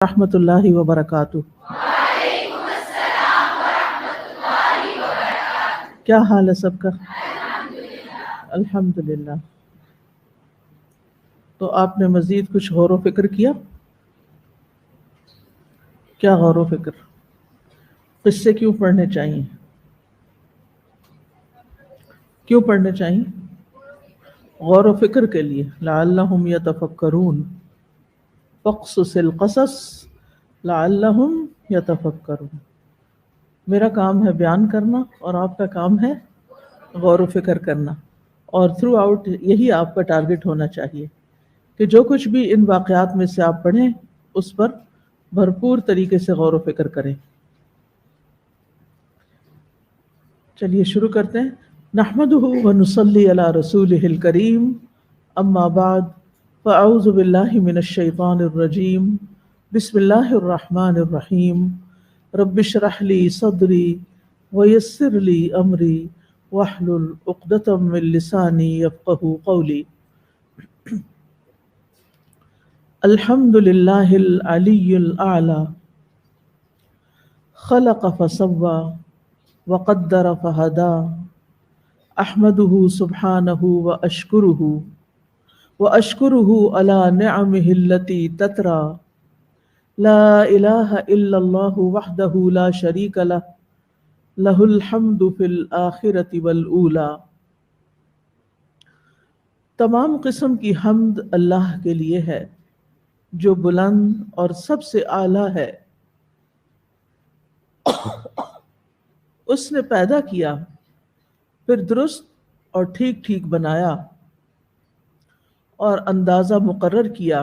رحمۃ اللہ وبرکاتہ۔ کیا حال ہے سب کا؟ الحمدللہ۔ تو آپ نے مزید کچھ غور و فکر کیا؟ کیا غور و فکر؟ قصے کیوں پڑھنے چاہیے؟ کیوں پڑھنے چاہیے؟ غور و فکر کے لیے، لعلہم یتفکرون، فاقصص القصص لعلہم یتفکرون۔ میرا کام ہے بیان کرنا اور آپ کا کام ہے غور و فکر کرنا، اور تھرو آؤٹ یہی آپ کا ٹارگٹ ہونا چاہیے کہ جو کچھ بھی ان واقعات میں سے آپ پڑھیں اس پر بھرپور طریقے سے غور و فکر کریں۔ چلیے شروع کرتے ہیں۔ نحمدہ ونصلی علی رسولہ الکریم، اما بعد فاعوذ باللہ من الشیطان الرجیم، بسم اللہ الرحمن الرحیم۔ رب اشرح لی صدری ویسر لی امری واحلل عقدۃ من لسانی یفقہوا قولی۔ الحمد للہ العلی الاعلی، خلق فسوی وقدر فہدی، احمدہ سبحانہ واشکرہ علی نعمہ التی تتری، لا الہ الا اللہ وحدہ لا شریک لہ، لہ الحمد فی الآخرۃ والأولی۔ تمام قسم کی حمد اللہ کے لیے ہے جو بلند اور سب سے اعلیٰ ہے۔ اس نے پیدا کیا، پھر درست اور ٹھیک ٹھیک بنایا، اور اندازہ مقرر کیا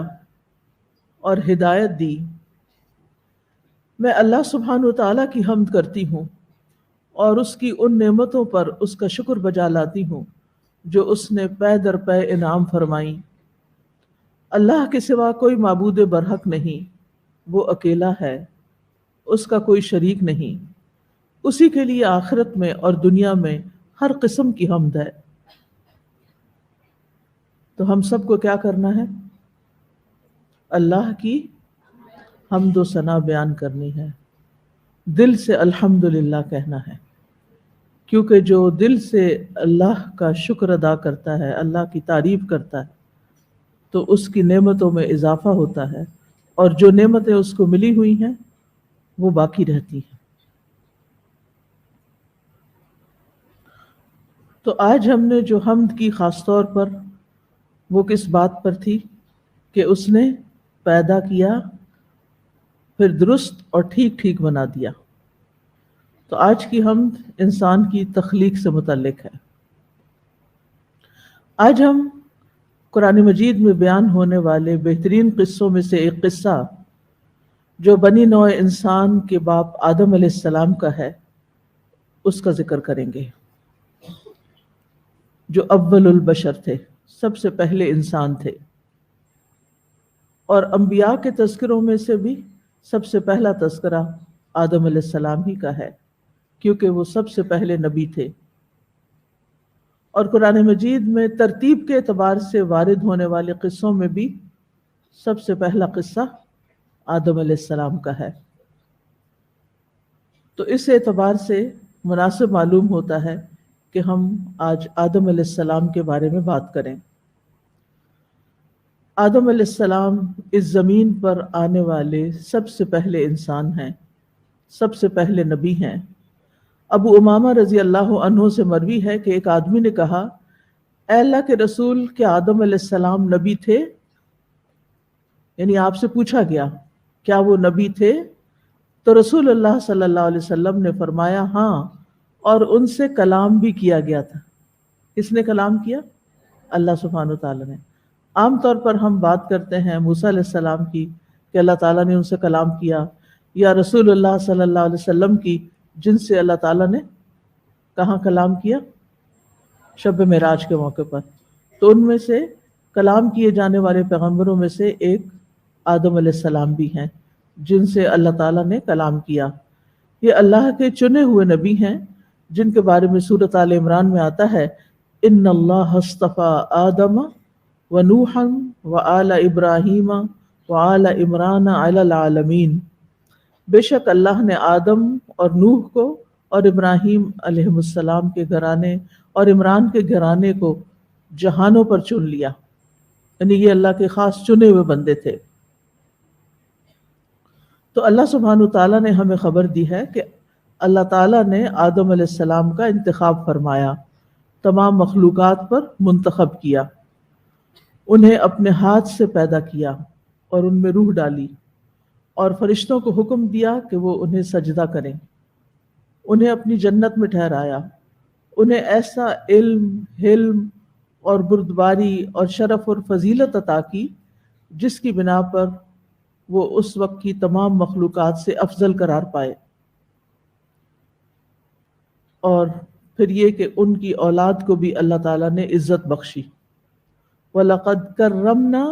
اور ہدایت دی۔ میں اللہ سبحانہ وتعالیٰ کی حمد کرتی ہوں اور اس کی ان نعمتوں پر اس کا شکر بجا لاتی ہوں جو اس نے پے در پے انعام فرمائیں۔ اللہ کے سوا کوئی معبود برحق نہیں، وہ اکیلا ہے، اس کا کوئی شریک نہیں، اسی کے لیے آخرت میں اور دنیا میں ہر قسم کی حمد ہے۔ تو ہم سب کو کیا کرنا ہے؟ اللہ کی حمد و ثنا بیان کرنی ہے، دل سے الحمدللہ کہنا ہے، کیونکہ جو دل سے اللہ کا شکر ادا کرتا ہے، اللہ کی تعریف کرتا ہے، تو اس کی نعمتوں میں اضافہ ہوتا ہے، اور جو نعمتیں اس کو ملی ہوئی ہیں وہ باقی رہتی ہیں۔ تو آج ہم نے جو حمد کی خاص طور پر، وہ کس بات پر تھی کہ اس نے پیدا کیا، پھر درست اور ٹھیک ٹھیک بنا دیا۔ تو آج کی حمد انسان کی تخلیق سے متعلق ہے۔ آج ہم قرآن مجید میں بیان ہونے والے بہترین قصوں میں سے ایک قصہ جو بنی نوع انسان کے باپ آدم علیہ السلام کا ہے، اس کا ذکر کریں گے، جو اول البشر تھے، سب سے پہلے انسان تھے، اور انبیاء کے تذکروں میں سے بھی سب سے پہلا تذکرہ آدم علیہ السلام ہی کا ہے، کیونکہ وہ سب سے پہلے نبی تھے۔ اور قرآن مجید میں ترتیب کے اعتبار سے وارد ہونے والے قصوں میں بھی سب سے پہلا قصہ آدم علیہ السلام کا ہے۔ تو اس اعتبار سے مناسب معلوم ہوتا ہے کہ ہم آج آدم علیہ السلام کے بارے میں بات کریں۔ آدم علیہ السلام اس زمین پر آنے والے سب سے پہلے انسان ہیں، سب سے پہلے نبی ہیں۔ ابو امامہ رضی اللہ عنہ سے مروی ہے کہ ایک آدمی نے کہا، اے اللہ کے رسول، کیا آدم علیہ السلام نبی تھے؟ یعنی آپ سے پوچھا گیا کیا وہ نبی تھے؟ تو رسول اللہ صلی اللہ علیہ وسلم نے فرمایا ہاں، اور ان سے کلام بھی کیا گیا تھا۔ کس نے کلام کیا؟ اللہ سبحانہ وتعالی نے۔ عام طور پر ہم بات کرتے ہیں موسیٰ علیہ السلام کی کہ اللہ تعالیٰ نے ان سے کلام کیا، یا رسول اللہ صلی اللہ علیہ وسلم کی جن سے اللہ تعالیٰ نے کہاں کلام کیا؟ شب معراج کے موقع پر۔ تو ان میں سے کلام کیے جانے والے پیغمبروں میں سے ایک آدم علیہ السلام بھی ہیں جن سے اللہ تعالیٰ نے کلام کیا۔ یہ اللہ کے چنے ہوئے نبی ہیں جن کے بارے میں سورۃ آل عمران میں آتا ہے، ان اللہ اصطفیٰ آدم ونوحا وآل ابراہیم وعلی عمران علی العالمین، بے شک اللہ نے آدم اور نوح کو اور ابراہیم علیہ السلام کے گھرانے اور عمران کے گھرانے کو جہانوں پر چن لیا، یعنی یہ اللہ کے خاص چنے ہوئے بندے تھے۔ تو اللہ سبحانہ تعالیٰ نے ہمیں خبر دی ہے کہ اللہ تعالیٰ نے آدم علیہ السلام کا انتخاب فرمایا، تمام مخلوقات پر منتخب کیا، انہیں اپنے ہاتھ سے پیدا کیا اور ان میں روح ڈالی، اور فرشتوں کو حکم دیا کہ وہ انہیں سجدہ کریں، انہیں اپنی جنت میں ٹھہرایا، انہیں ایسا علم، حلم اور بردباری اور شرف اور فضیلت عطا کی جس کی بنا پر وہ اس وقت کی تمام مخلوقات سے افضل قرار پائے، اور پھر یہ کہ ان کی اولاد کو بھی اللہ تعالیٰ نے عزت بخشی۔ وَلَقَدْ كَرَّمْنَا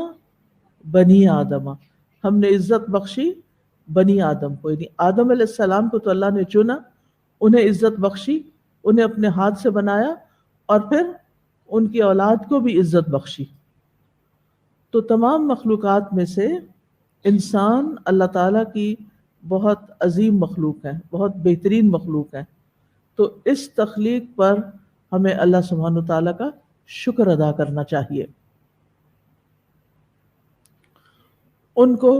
بنی آدم، ہم نے عزت بخشی بنی آدم کو، یعنی آدم علیہ السلام کو تو اللہ نے چنا، انہیں عزت بخشی، انہیں اپنے ہاتھ سے بنایا، اور پھر ان کی اولاد کو بھی عزت بخشی۔ تو تمام مخلوقات میں سے انسان اللہ تعالیٰ کی بہت عظیم مخلوق ہے، بہت بہترین مخلوق ہے۔ تو اس تخلیق پر ہمیں اللہ سبحانہ تعالیٰ کا شکر ادا کرنا چاہیے۔ ان کو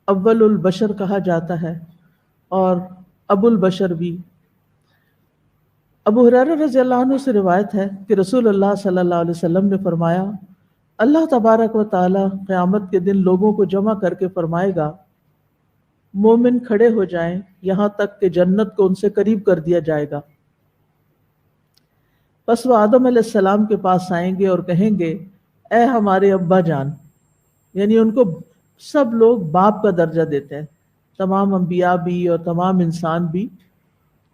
اول البشر کہا جاتا ہے اور ابو البشر بھی۔ ابو ہریرہ رضی اللہ عنہ سے روایت ہے کہ رسول اللہ صلی اللہ علیہ وسلم نے فرمایا، اللہ تبارک و تعالی قیامت کے دن لوگوں کو جمع کر کے فرمائے گا، مومن کھڑے ہو جائیں یہاں تک کہ جنت کو ان سے قریب کر دیا جائے گا۔ پس وہ آدم علیہ السلام کے پاس آئیں گے اور کہیں گے، اے ہمارے ابا جان، یعنی ان کو سب لوگ باپ کا درجہ دیتے ہیں، تمام انبیاء بھی اور تمام انسان بھی۔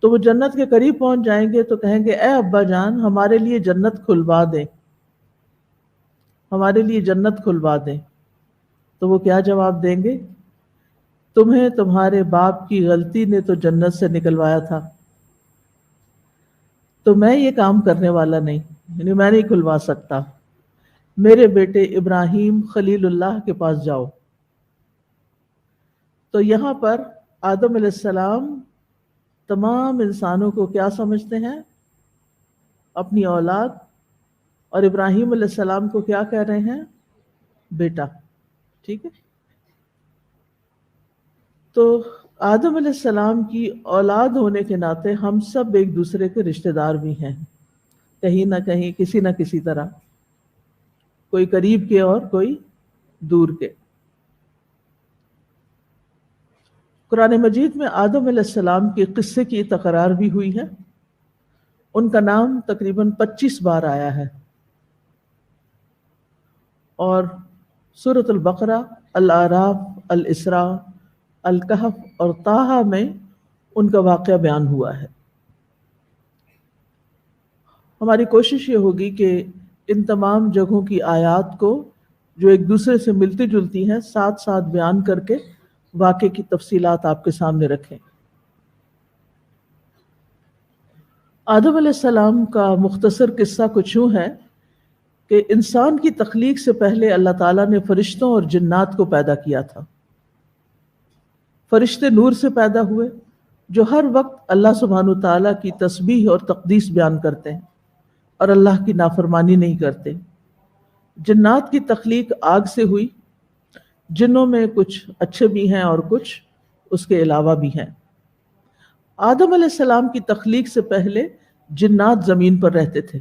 تو وہ جنت کے قریب پہنچ جائیں گے تو کہیں گے، اے ابا جان، ہمارے لیے جنت کھلوا دیں، ہمارے لیے جنت کھلوا دیں۔ تو وہ کیا جواب دیں گے؟ تمہیں تمہارے باپ کی غلطی نے تو جنت سے نکلوایا تھا، تو میں یہ کام کرنے والا نہیں، یعنی میں نہیں کھلوا سکتا، میرے بیٹے ابراہیم خلیل اللہ کے پاس جاؤ۔ تو یہاں پر آدم علیہ السلام تمام انسانوں کو کیا سمجھتے ہیں؟ اپنی اولاد، اور ابراہیم علیہ السلام کو کیا کہہ رہے ہیں؟ بیٹا، ٹھیک ہے؟ تو آدم علیہ السلام کی اولاد ہونے کے ناطے ہم سب ایک دوسرے کے رشتہ دار بھی ہیں، کہیں نہ کہیں، کسی نہ کسی طرح، کوئی قریب کے اور کوئی دور کے۔ قرآن مجید میں آدم علیہ السلام کے قصے کی تکرار بھی ہوئی ہے، ان کا نام تقریباً 25 بار آیا ہے، اور سورۃ البقرہ، الاعراف، الاسراء، الکہف اور طٰہٰ میں ان کا واقعہ بیان ہوا ہے۔ ہماری کوشش یہ ہوگی کہ ان تمام جگہوں کی آیات کو جو ایک دوسرے سے ملتی جلتی ہیں ساتھ ساتھ بیان کر کے واقعے کی تفصیلات آپ کے سامنے رکھیں۔ آدم علیہ السلام کا مختصر قصہ کچھ یوں ہے کہ انسان کی تخلیق سے پہلے اللہ تعالیٰ نے فرشتوں اور جنات کو پیدا کیا تھا۔ فرشتے نور سے پیدا ہوئے جو ہر وقت اللہ سبحانہ تعالیٰ کی تسبیح اور تقدیس بیان کرتے ہیں اور اللہ کی نافرمانی نہیں کرتے۔ جنات کی تخلیق آگ سے ہوئی، جنوں میں کچھ اچھے بھی ہیں اور کچھ اس کے علاوہ بھی ہیں۔ آدم علیہ السلام کی تخلیق سے پہلے جنات زمین پر رہتے تھے،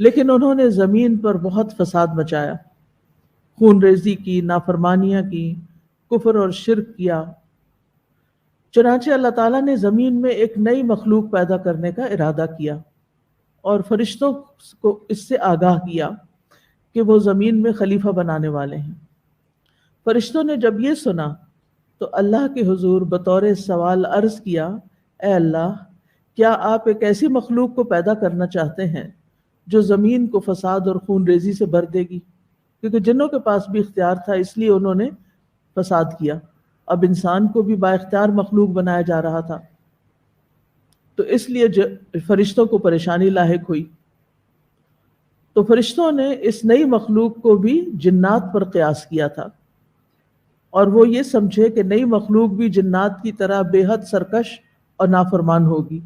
لیکن انہوں نے زمین پر بہت فساد مچایا، خون ریزی کی، نافرمانیاں کی، کفر اور شرک کیا۔ چنانچہ اللہ تعالیٰ نے زمین میں ایک نئی مخلوق پیدا کرنے کا ارادہ کیا اور فرشتوں کو اس سے آگاہ کیا کہ وہ زمین میں خلیفہ بنانے والے ہیں۔ فرشتوں نے جب یہ سنا تو اللہ کے حضور بطور سوال عرض کیا، اے اللہ، کیا آپ ایک ایسی مخلوق کو پیدا کرنا چاہتے ہیں جو زمین کو فساد اور خون ریزی سے بھر دے گی؟ کیونکہ جنوں کے پاس بھی اختیار تھا، اس لیے انہوں نے فساد کیا، اب انسان کو بھی با اختیار مخلوق بنایا جا رہا تھا، تو اس لیے فرشتوں کو پریشانی لاحق ہوئی۔ تو فرشتوں نے اس نئی مخلوق کو بھی جنات پر قیاس کیا تھا اور وہ یہ سمجھے کہ نئی مخلوق بھی جنات کی طرح بے حد سرکش اور نافرمان ہوگی۔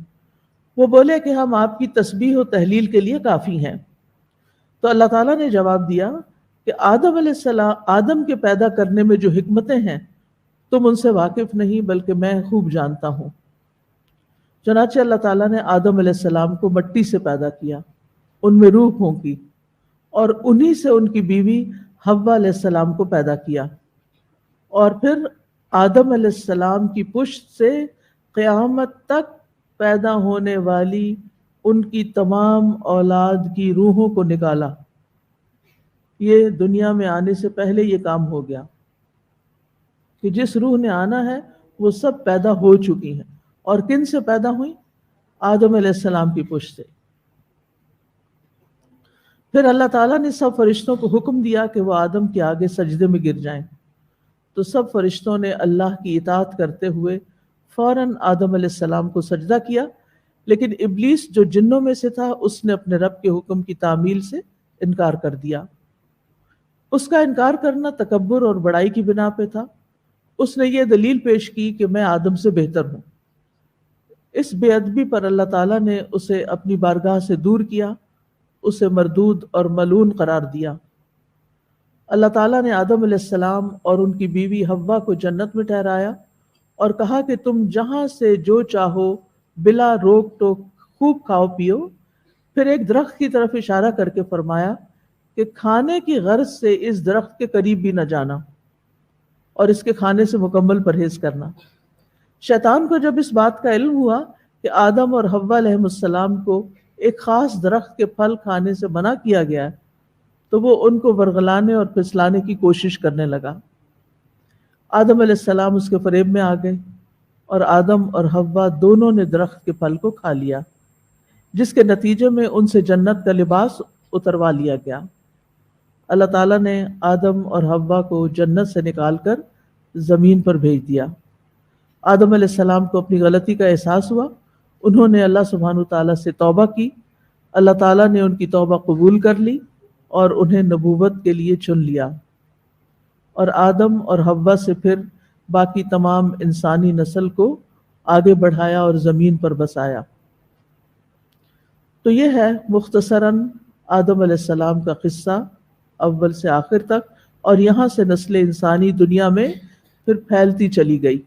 وہ بولے کہ ہم آپ کی تسبیح و تحلیل کے لیے کافی ہیں۔ تو اللہ تعالیٰ نے جواب دیا کہ آدم علیہ السلام، آدم کے پیدا کرنے میں جو حکمتیں ہیں تم ان سے واقف نہیں، بلکہ میں خوب جانتا ہوں۔ چنانچہ اللہ تعالیٰ نے آدم علیہ السلام کو مٹی سے پیدا کیا، ان میں روح پھونکی، اور انہی سے ان کی بیوی حوا علیہ السلام کو پیدا کیا، اور پھر آدم علیہ السلام کی پشت سے قیامت تک پیدا ہونے والی ان کی تمام اولاد کی روحوں کو نکالا۔ یہ دنیا میں آنے سے پہلے یہ کام ہو گیا کہ جس روح نے آنا ہے وہ سب پیدا ہو چکی ہیں۔ اور کن سے پیدا ہوئی؟ آدم علیہ السلام کی پشت سے۔ پھر اللہ تعالیٰ نے سب فرشتوں کو حکم دیا کہ وہ آدم کے آگے سجدے میں گر جائیں، تو سب فرشتوں نے اللہ کی اطاعت کرتے ہوئے فوراً آدم علیہ السلام کو سجدہ کیا، لیکن ابلیس جو جنوں میں سے تھا اس نے اپنے رب کے حکم کی تعمیل سے انکار کر دیا۔ اس کا انکار کرنا تکبر اور بڑائی کی بنا پہ تھا۔ اس نے یہ دلیل پیش کی کہ میں آدم سے بہتر ہوں۔ اس بے ادبی پر اللہ تعالیٰ نے اسے اپنی بارگاہ سے دور کیا، اسے مردود اور ملعون قرار دیا۔ اللہ تعالیٰ نے آدم علیہ السلام اور ان کی بیوی حوا کو جنت میں ٹھہرایا اور کہا کہ تم جہاں سے جو چاہو بلا روک ٹوک خوب کھاؤ پیو۔ پھر ایک درخت کی طرف اشارہ کر کے فرمایا کہ کھانے کی غرض سے اس درخت کے قریب بھی نہ جانا اور اس کے کھانے سے مکمل پرہیز کرنا۔ شیطان کو جب اس بات کا علم ہوا کہ آدم اور حوا علیہ السلام کو ایک خاص درخت کے پھل کھانے سے منع کیا گیا ہے، تو وہ ان کو ورغلانے اور پھسلانے کی کوشش کرنے لگا۔ آدم علیہ السلام اس کے فریب میں آ گئے اور آدم اور حوا دونوں نے درخت کے پھل کو کھا لیا، جس کے نتیجے میں ان سے جنت کا لباس اتروا لیا گیا۔ اللہ تعالیٰ نے آدم اور حوا کو جنت سے نکال کر زمین پر بھیج دیا۔ آدم علیہ السلام کو اپنی غلطی کا احساس ہوا، انہوں نے اللہ سبحانہ تعالیٰ سے توبہ کی، اللہ تعالیٰ نے ان کی توبہ قبول کر لی اور انہیں نبوت کے لیے چن لیا، اور آدم اور حوا سے پھر باقی تمام انسانی نسل کو آگے بڑھایا اور زمین پر بسایا۔ تو یہ ہے مختصراً آدم علیہ السلام کا قصہ اول سے آخر تک، اور یہاں سے نسل انسانی دنیا میں پھر پھیلتی چلی گئی۔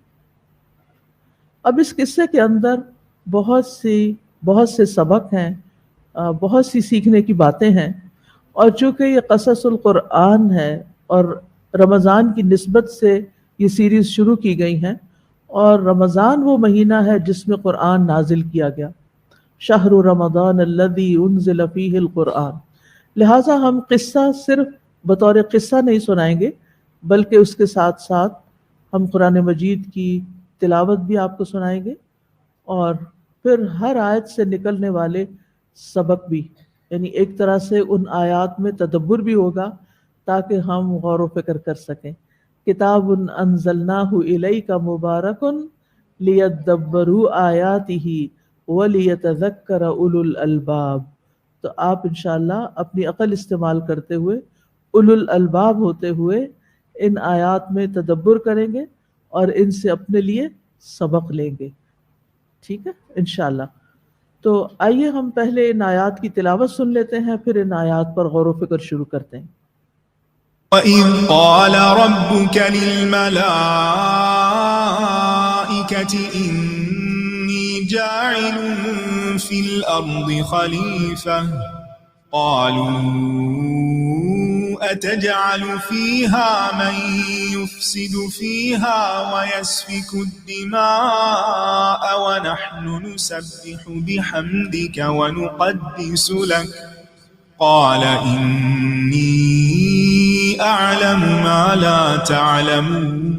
اب اس قصے کے اندر بہت سے سبق ہیں، بہت سی سیکھنے کی باتیں ہیں، اور چونکہ یہ قصص القرآن ہے اور رمضان کی نسبت سے یہ سیریز شروع کی گئی ہیں، اور رمضان وہ مہینہ ہے جس میں قرآن نازل کیا گیا، شہر رمضان الذی انزل فیہ القرآن، لہٰذا ہم قصہ صرف بطور قصہ نہیں سنائیں گے، بلکہ اس کے ساتھ ساتھ ہم قرآن مجید کی تلاوت بھی آپ کو سنائیں گے، اور پھر ہر آیت سے نکلنے والے سبق بھی، یعنی ایک طرح سے ان آیات میں تدبر بھی ہوگا تاکہ ہم غور و فکر کر سکیں۔ کتاب انزلناہ الیک مبارک لیدبروا آیاتہ ولیتذکر اولو الالباب۔ تو آپ انشاءاللہ اپنی عقل استعمال کرتے ہوئے، اولو الالباب ہوتے ہوئے ان آیات میں تدبر کریں گے اور ان سے اپنے لیے سبق لیں گے، ٹھیک ہے انشاءاللہ۔ تو آئیے ہم پہلے ان آیات کی تلاوت سن لیتے ہیں، پھر ان آیات پر غور و فکر شروع کرتے ہیں۔ وَإِذْ قَالَ رَبُّكَ لِلْمَلَائِكَةِ إِنِّي جَاعِلٌ فِي الْأَرْضِ خَلِيفَةً قَالُوا أَتَجْعَلُ فِيهَا مَن يُفْسِدُ فِيهَا وَيَسْفِكُ الدِّمَاءَ وَنَحْنُ نُسَبِّحُ بِحَمْدِكَ وَنُقَدِّسُ لَكَ قَالَ إِنِّي أَعْلَمُ مَا لَا تَعْلَمُونَ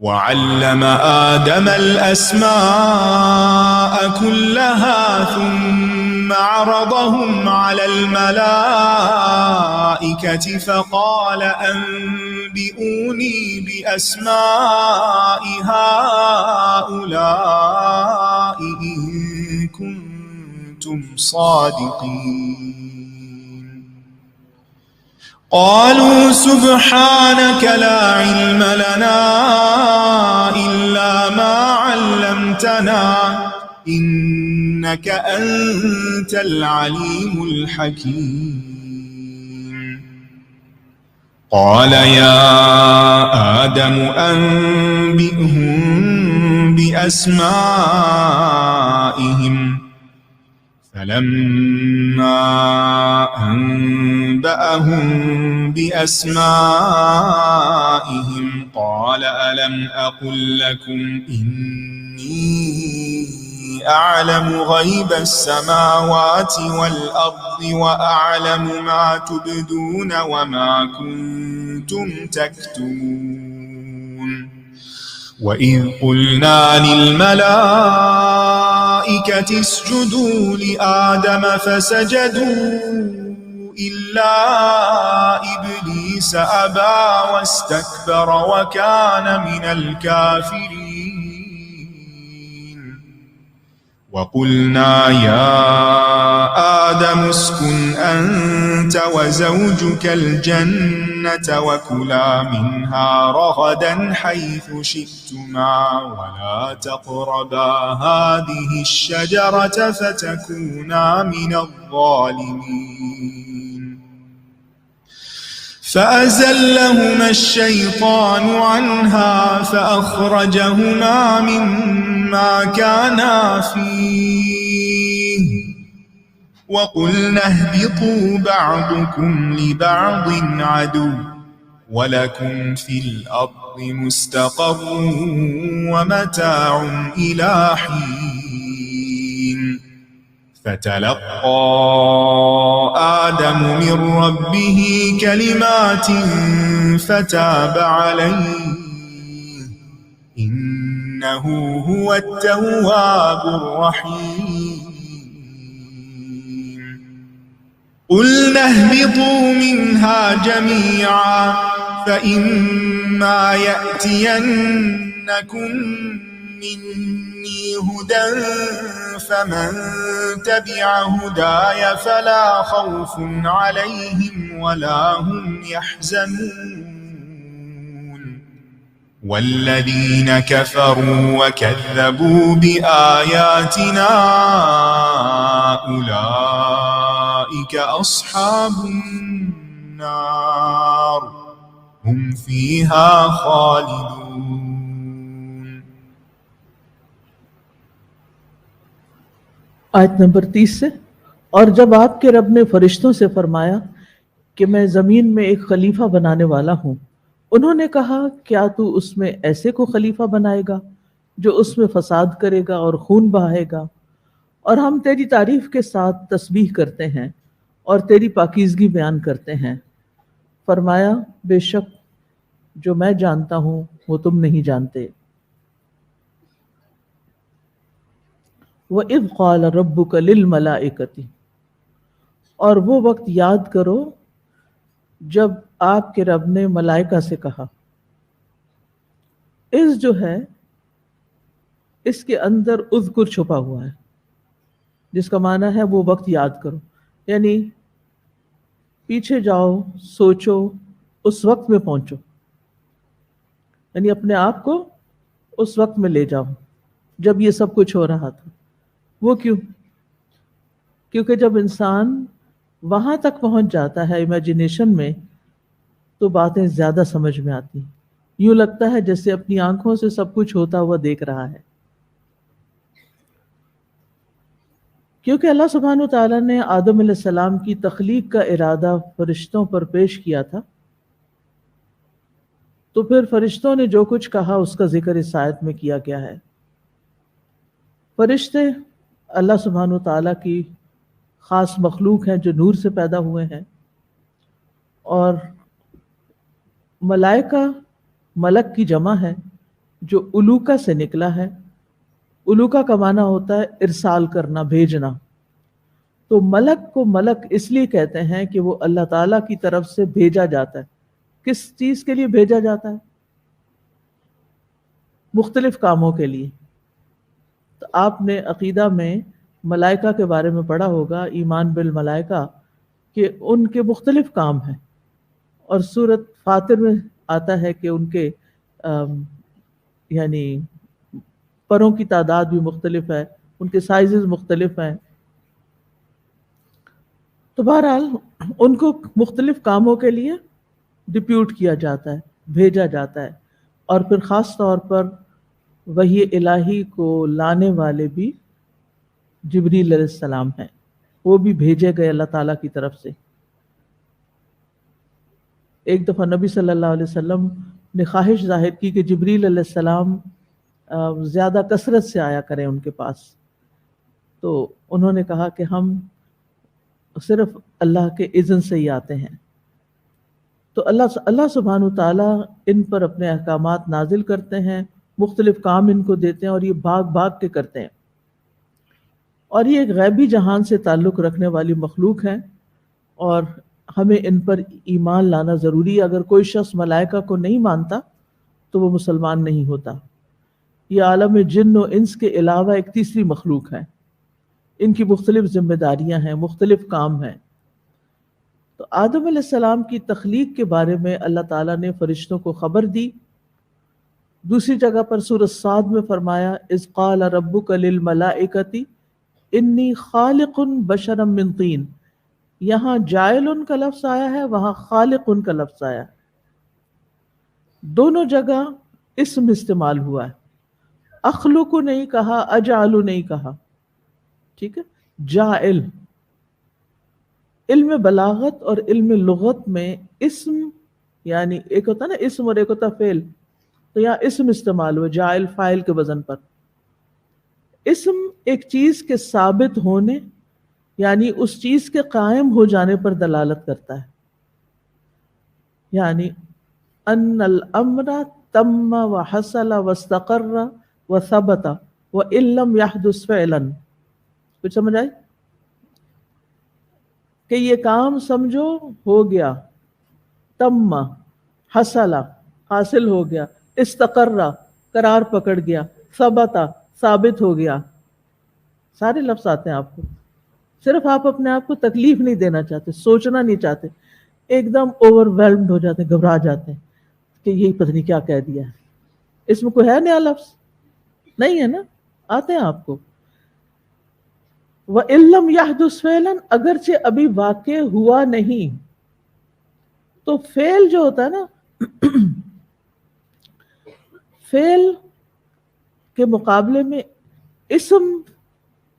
وَعَلَّمَ آدَمَ الْأَسْمَاءَ كُلَّهَا ثُمَّ عَرَضَهُمْ عَلَى الْمَلَائِكَةِ فَقَالَ أَنبِئُونِي بِأَسْمَاءِ هَؤُلَاءِ إِن كُنتُمْ صَادِقِينَ قالوا سبحانك لا علم لنا إلا ما علمتنا إنك أنت العليم الحكيم قال يا آدم أنبئهم بأسمائهم فلما أنبأهم بأسمائهم قال ألم أقل لكم إني أعلم غيب السماوات والأرض وأعلم ما تبدون وما كنتم تكتمون وإذ قلنا للملائكة اسجدوا لآدم فسجدوا إلا إبليس أبى واستكبر وكان من الكافرين وقلنا يا آدم اسكن أنت وزوجك الجنة وكلا منها رغدا حيث شئتما ولا تقربا هذه الشجرة فتكونا من الظالمين فأزلهما الشيطان عنها فأخرجهما مما كانا فيه وقلنا اهبطوا بعضكم لبعض عدو ولكم في الأرض مستقر ومتاع إلى حين فتلقى آدم من ربه كلمات فتاب عليه إنه هو التواب الرحيم قلنا اهبطوا منها جميعا فإما يأتينكم مني هدى فمن تبع هداي فلا خوف عليهم ولا هم يحزنون والذين كفروا وكذبوا بآياتنا أولئك أصحاب النار هم فيها خالدون. آیت نمبر 30 سے، اور جب آپ کے رب نے فرشتوں سے فرمایا کہ میں زمین میں ایک خلیفہ بنانے والا ہوں، انہوں نے کہا کیا تو اس میں ایسے کو خلیفہ بنائے گا جو اس میں فساد کرے گا اور خون بہائے گا؟ اور ہم تیری تعریف کے ساتھ تسبیح کرتے ہیں اور تیری پاکیزگی بیان کرتے ہیں۔ فرمایا بے شک جو میں جانتا ہوں وہ تم نہیں جانتے۔ وَإِذْ قَالَ رَبُّكَ لِلْمَلَائِكَةِ، اور وہ وقت یاد کرو جب آپ کے رب نے ملائکہ سے کہا۔ اس جو ہے اس کے اندر اذکر چھپا ہوا ہے، جس کا معنی ہے وہ وقت یاد کرو، یعنی پیچھے جاؤ، سوچو، اس وقت میں پہنچو، یعنی اپنے آپ کو اس وقت میں لے جاؤ جب یہ سب کچھ ہو رہا تھا۔ وہ کیوں؟ کیونکہ جب انسان وہاں تک پہنچ جاتا ہے امیجنیشن میں تو باتیں زیادہ سمجھ میں آتی ہیں، یوں لگتا ہے جیسے اپنی آنکھوں سے سب کچھ ہوتا ہوا دیکھ رہا ہے۔ کیونکہ اللہ سبحانہ وتعالیٰ نے آدم علیہ السلام کی تخلیق کا ارادہ فرشتوں پر پیش کیا تھا، تو پھر فرشتوں نے جو کچھ کہا اس کا ذکر اس آیت میں کیا گیا ہے۔ فرشتے اللہ سبحانہ وتعالیٰ کی خاص مخلوق ہیں جو نور سے پیدا ہوئے ہیں، اور ملائکہ ملک کی جمع ہے جو الوکا سے نکلا ہے۔ الوکا کا معنی ہوتا ہے ارسال کرنا، بھیجنا۔ تو ملک کو ملک اس لیے کہتے ہیں کہ وہ اللہ تعالیٰ کی طرف سے بھیجا جاتا ہے۔ کس چیز کے لیے بھیجا جاتا ہے؟ مختلف کاموں کے لیے۔ تو آپ نے عقیدہ میں ملائکہ کے بارے میں پڑھا ہوگا، ایمان بالملائکہ، کہ ان کے مختلف کام ہیں۔ اور سورت فاطر میں آتا ہے کہ ان کے یعنی پروں کی تعداد بھی مختلف ہے، ان کے سائزز مختلف ہیں. تو بہرحال ان کو مختلف کاموں کے لیے ڈپیوٹ کیا جاتا ہے، بھیجا جاتا ہے. اور پھر خاص طور پر وحی الہی کو لانے والے بھی جبریل علیہ السلام ہیں، وہ بھی بھیجے گئے اللہ تعالیٰ کی طرف سے. ایک دفعہ نبی صلی اللہ علیہ وسلم نے خواہش ظاہر کی کہ جبریل علیہ السلام زیادہ کثرت سے آیا کریں ان کے پاس. تو انہوں نے کہا کہ ہم صرف اللہ کے اذن سے ہی آتے ہیں. تو اللہ سبحانہ تعالیٰ ان پر اپنے احکامات نازل کرتے ہیں، مختلف کام ان کو دیتے ہیں اور یہ بھاگ بھاگ کے کرتے ہیں. اور یہ ایک غیبی جہان سے تعلق رکھنے والی مخلوق ہے اور ہمیں ان پر ایمان لانا ضروری ہے. اگر کوئی شخص ملائکہ کو نہیں مانتا تو وہ مسلمان نہیں ہوتا. یہ عالم جن و انس کے علاوہ ایک تیسری مخلوق ہے، ان کی مختلف ذمہ داریاں ہیں، مختلف کام ہیں. تو آدم علیہ السلام کی تخلیق کے بارے میں اللہ تعالیٰ نے فرشتوں کو خبر دی. دوسری جگہ پر سورۃ صاد میں فرمایا اذ قال ربک للملائکۃ انی خالق بشرا من طین. یہاں جائل کا لفظ آیا ہے، وہاں خالق کا لفظ آیا ہے. دونوں جگہ اسم استعمال ہوا ہے. اخلق نہیں کہا، اجعل نہیں کہا. ٹھیک ہے. جائل. علم بلاغت اور علم لغت میں اسم یعنی ایک ہوتا ہے نا اسم اور ایک ہوتا فعل، تو یہاں اسم استعمال ہوا جائل فاعل کے وزن پر. اسم ایک چیز کے ثابت ہونے یعنی اس چیز کے قائم ہو جانے پر دلالت کرتا ہے. یعنی ان الامر تم وحصل واستقر وثبت وان لم يحدث فعلا. کچھ سمجھ آئی کہ یہ کام سمجھو ہو گیا، تم حصل حاصل ہو گیا، استقر قرار پکڑ گیا، ثبت ثابت ہو گیا. سارے لفظ آتے ہیں آپ کو، صرف آپ اپنے آپ کو تکلیف نہیں دینا چاہتے، سوچنا نہیں چاہتے، ایک دم اوور ویلمڈ ہو جاتے ہیں، گھبرا جاتے ہیں کہ یہی پتہ نہیں کیا کہہ دیا ہے. اس میں کوئی ہے نیا لفظ نہیں ہے نا، آتے ہیں آپ کو. وَإِن لَّمْ يَحْدُثْ فَعْلًا اگرچہ ابھی واقع ہوا نہیں. تو فعل جو ہوتا ہے نا، فعل کے مقابلے میں اسم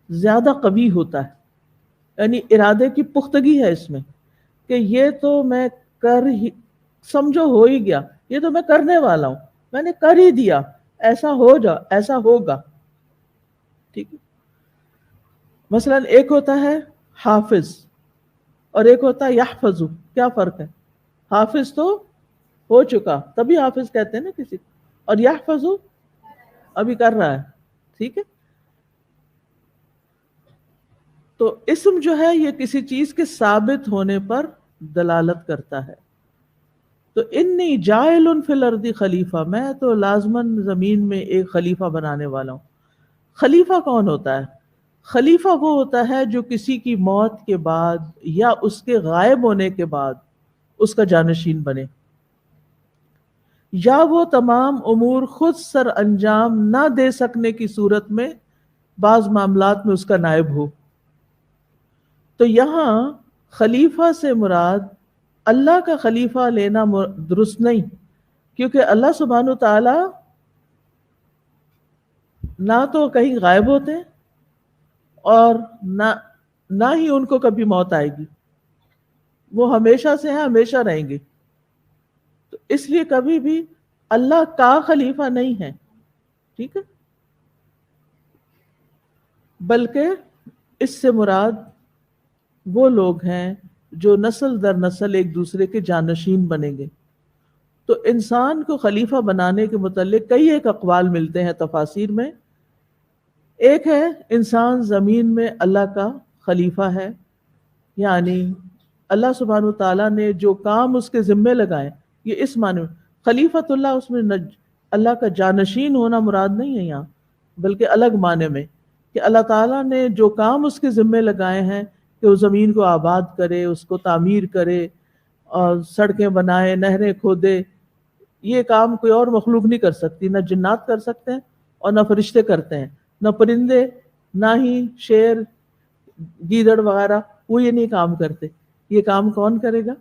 زیادہ قوی ہوتا ہے. یعنی ارادے کی پختگی ہے اس میں کہ یہ تو میں کر ہی سمجھو ہو ہی گیا، یہ تو میں کرنے والا ہوں، میں نے کر ہی دیا، ایسا ہو جا ایسا ہوگا. ٹھیک ہے. مثلا ایک ہوتا ہے حافظ اور ایک ہوتا ہے یحفظ. کیا فرق ہے؟ حافظ تو ہو چکا تبھی حافظ کہتے ہیں نا کسی کو، اور یحفظ ابھی کر رہا ہے. ٹھیک ہے. تو اسم جو ہے یہ کسی چیز کے ثابت ہونے پر دلالت کرتا ہے. تو انی جاعل فی الارض خلیفہ، میں تو لازماً زمین میں ایک خلیفہ بنانے والا ہوں. خلیفہ کون ہوتا ہے؟ خلیفہ وہ ہوتا ہے جو کسی کی موت کے بعد یا اس کے غائب ہونے کے بعد اس کا جانشین بنے، یا وہ تمام امور خود سر انجام نہ دے سکنے کی صورت میں بعض معاملات میں اس کا نائب ہو. تو یہاں خلیفہ سے مراد اللہ کا خلیفہ لینا درست نہیں، کیونکہ اللہ سبحانہ تعالی نہ تو کہیں غائب ہوتے ہیں اور نہ ہی ان کو کبھی موت آئے گی. وہ ہمیشہ سے ہیں، ہمیشہ رہیں گے. تو اس لیے کبھی بھی اللہ کا خلیفہ نہیں ہے. ٹھیک ہے. بلکہ اس سے مراد وہ لوگ ہیں جو نسل در نسل ایک دوسرے کے جانشین بنیں گے. تو انسان کو خلیفہ بنانے کے متعلق کئی ایک اقوال ملتے ہیں تفاسیر میں. ایک ہے انسان زمین میں اللہ کا خلیفہ ہے، یعنی اللہ سبحانہ تعالیٰ نے جو کام اس کے ذمے لگائے، یہ اس معنی میں خلیفۃ اللہ، اس میں اللہ کا جانشین ہونا مراد نہیں ہے یہاں، بلکہ الگ معنی میں کہ اللہ تعالیٰ نے جو کام اس کے ذمے لگائے ہیں کہ وہ زمین کو آباد کرے، اس کو تعمیر کرے اور سڑکیں بنائے، نہریں کھودے، یہ کام کوئی اور مخلوق نہیں کر سکتی، نہ جنات کر سکتے ہیں اور نہ فرشتے کرتے ہیں، نہ پرندے، نہ ہی شیر، گیدڑ وغیرہ، وہ یہ نہیں کام کرتے. یہ کام کون کرے گا؟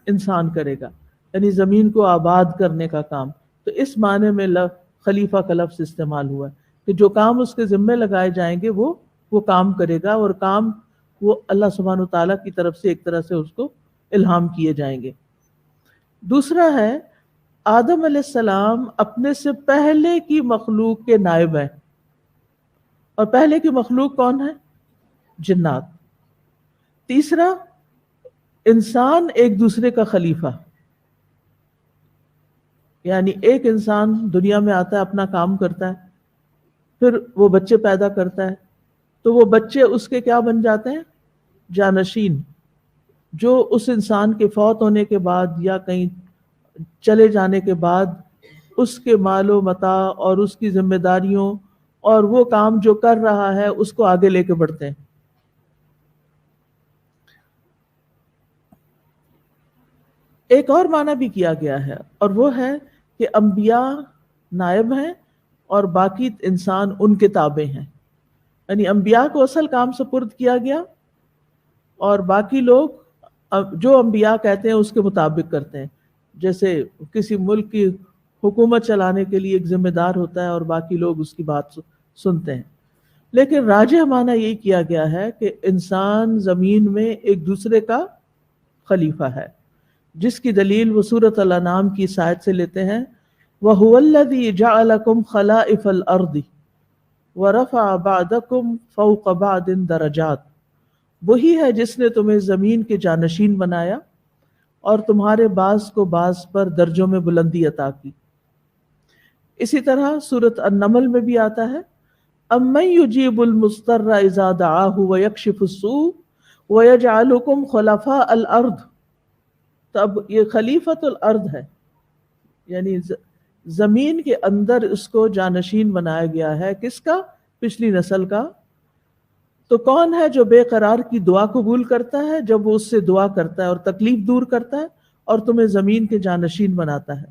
انسان کرے گا، یعنی زمین کو آباد کرنے کا کام. تو اس معنی میں خلیفہ کا لفظ استعمال ہوا ہے کہ جو کام اس کے ذمے لگائے جائیں گے وہ کام کرے گا، اور کام وہ اللہ سبحانہ وتعالیٰ کی طرف سے ایک طرح سے اس کو الہام کیے جائیں گے. دوسرا ہے آدم علیہ السلام اپنے سے پہلے کی مخلوق کے نائب ہیں، اور پہلے کی مخلوق کون ہے؟ جنات. تیسرا، انسان ایک دوسرے کا خلیفہ، یعنی ایک انسان دنیا میں آتا ہے، اپنا کام کرتا ہے، پھر وہ بچے پیدا کرتا ہے، تو وہ بچے اس کے کیا بن جاتے ہیں؟ جانشین، جو اس انسان کے فوت ہونے کے بعد یا کہیں چلے جانے کے بعد اس کے مال و متاع اور اس کی ذمہ داریوں اور وہ کام جو کر رہا ہے اس کو آگے لے کے بڑھتے ہیں. ایک اور معنی بھی کیا گیا ہے، اور وہ ہے کہ انبیاء نائب ہیں اور باقی انسان ان کے تابع ہیں. یعنی انبیاء کو اصل کام سپرد کیا گیا، اور باقی لوگ جو انبیاء کہتے ہیں اس کے مطابق کرتے ہیں. جیسے کسی ملک کی حکومت چلانے کے لیے ایک ذمہ دار ہوتا ہے اور باقی لوگ اس کی بات سنتے ہیں. لیکن راجح معنی یہی کیا گیا ہے کہ انسان زمین میں ایک دوسرے کا خلیفہ ہے، جس کی دلیل وہ سورۃ الانعام کی اس آیت سے لیتے ہیں، وَهُوَ الَّذِي جَعَلَكُمْ خَلَائِفَ الْأَرْضِ وَرَفَعَ بَعْضَكُمْ فَوْقَ بَعْضٍ دَرَجَاتٍ. وہی ہے جس نے تمہیں زمین کے جانشین بنایا اور تمہارے بعض کو بعض پر درجوں میں بلندی عطا کی. اسی طرح سورۃ النمل میں بھی آتا ہے، أَمَّن يُجِيبُ الْمُضْطَرَّ إِذَا دَعَاهُ وَيَكْشِفُ السُّوءَ وَيَجْعَلُكُمْ خُلَفَاءَ الْأَرْضِ. تو اب یہ خلیفۃ الارض ہے، یعنی زمین کے اندر اس کو جانشین بنایا گیا ہے. کس کا؟ پچھلی نسل کا. تو کون ہے جو بے قرار کی دعا قبول کرتا ہے جب وہ اس سے دعا کرتا ہے اور تکلیف دور کرتا ہے اور تمہیں زمین کے جانشین بناتا ہے؟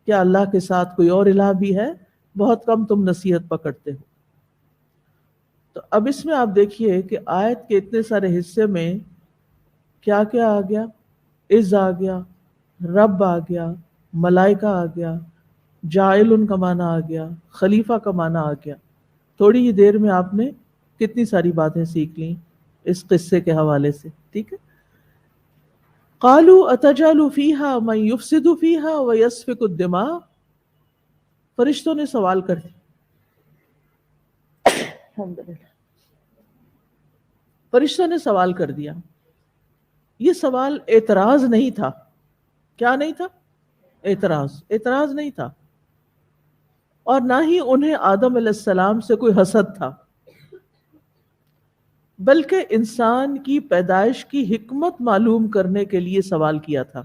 کیا اللہ کے ساتھ کوئی اور الہ بھی ہے؟ بہت کم تم نصیحت پکڑتے ہو. تو اب اس میں آپ دیکھیے کہ آیت کے اتنے سارے حصے میں کیا کیا آ گیا؟ عز آ گیا، رب آ گیا، ملائکہ آ گیا، جاعل کا معنی آ گیا، خلیفہ کا معنی آ گیا. تھوڑی ہی دیر میں آپ نے کتنی ساری باتیں سیکھ لیں اس قصے کے حوالے سے. ٹھیک ہے. قالوا اتجعل فیہا من یفسد فیہا ویسفک الدماء. فرشتوں نے سوال کر دیا، فرشتوں نے سوال کر دیا. یہ سوال اعتراض نہیں تھا. کیا نہیں تھا؟ اعتراض نہیں تھا. اور نہ ہی انہیں آدم علیہ السلام سے کوئی حسد تھا، بلکہ انسان کی پیدائش کی حکمت معلوم کرنے کے لیے سوال کیا تھا،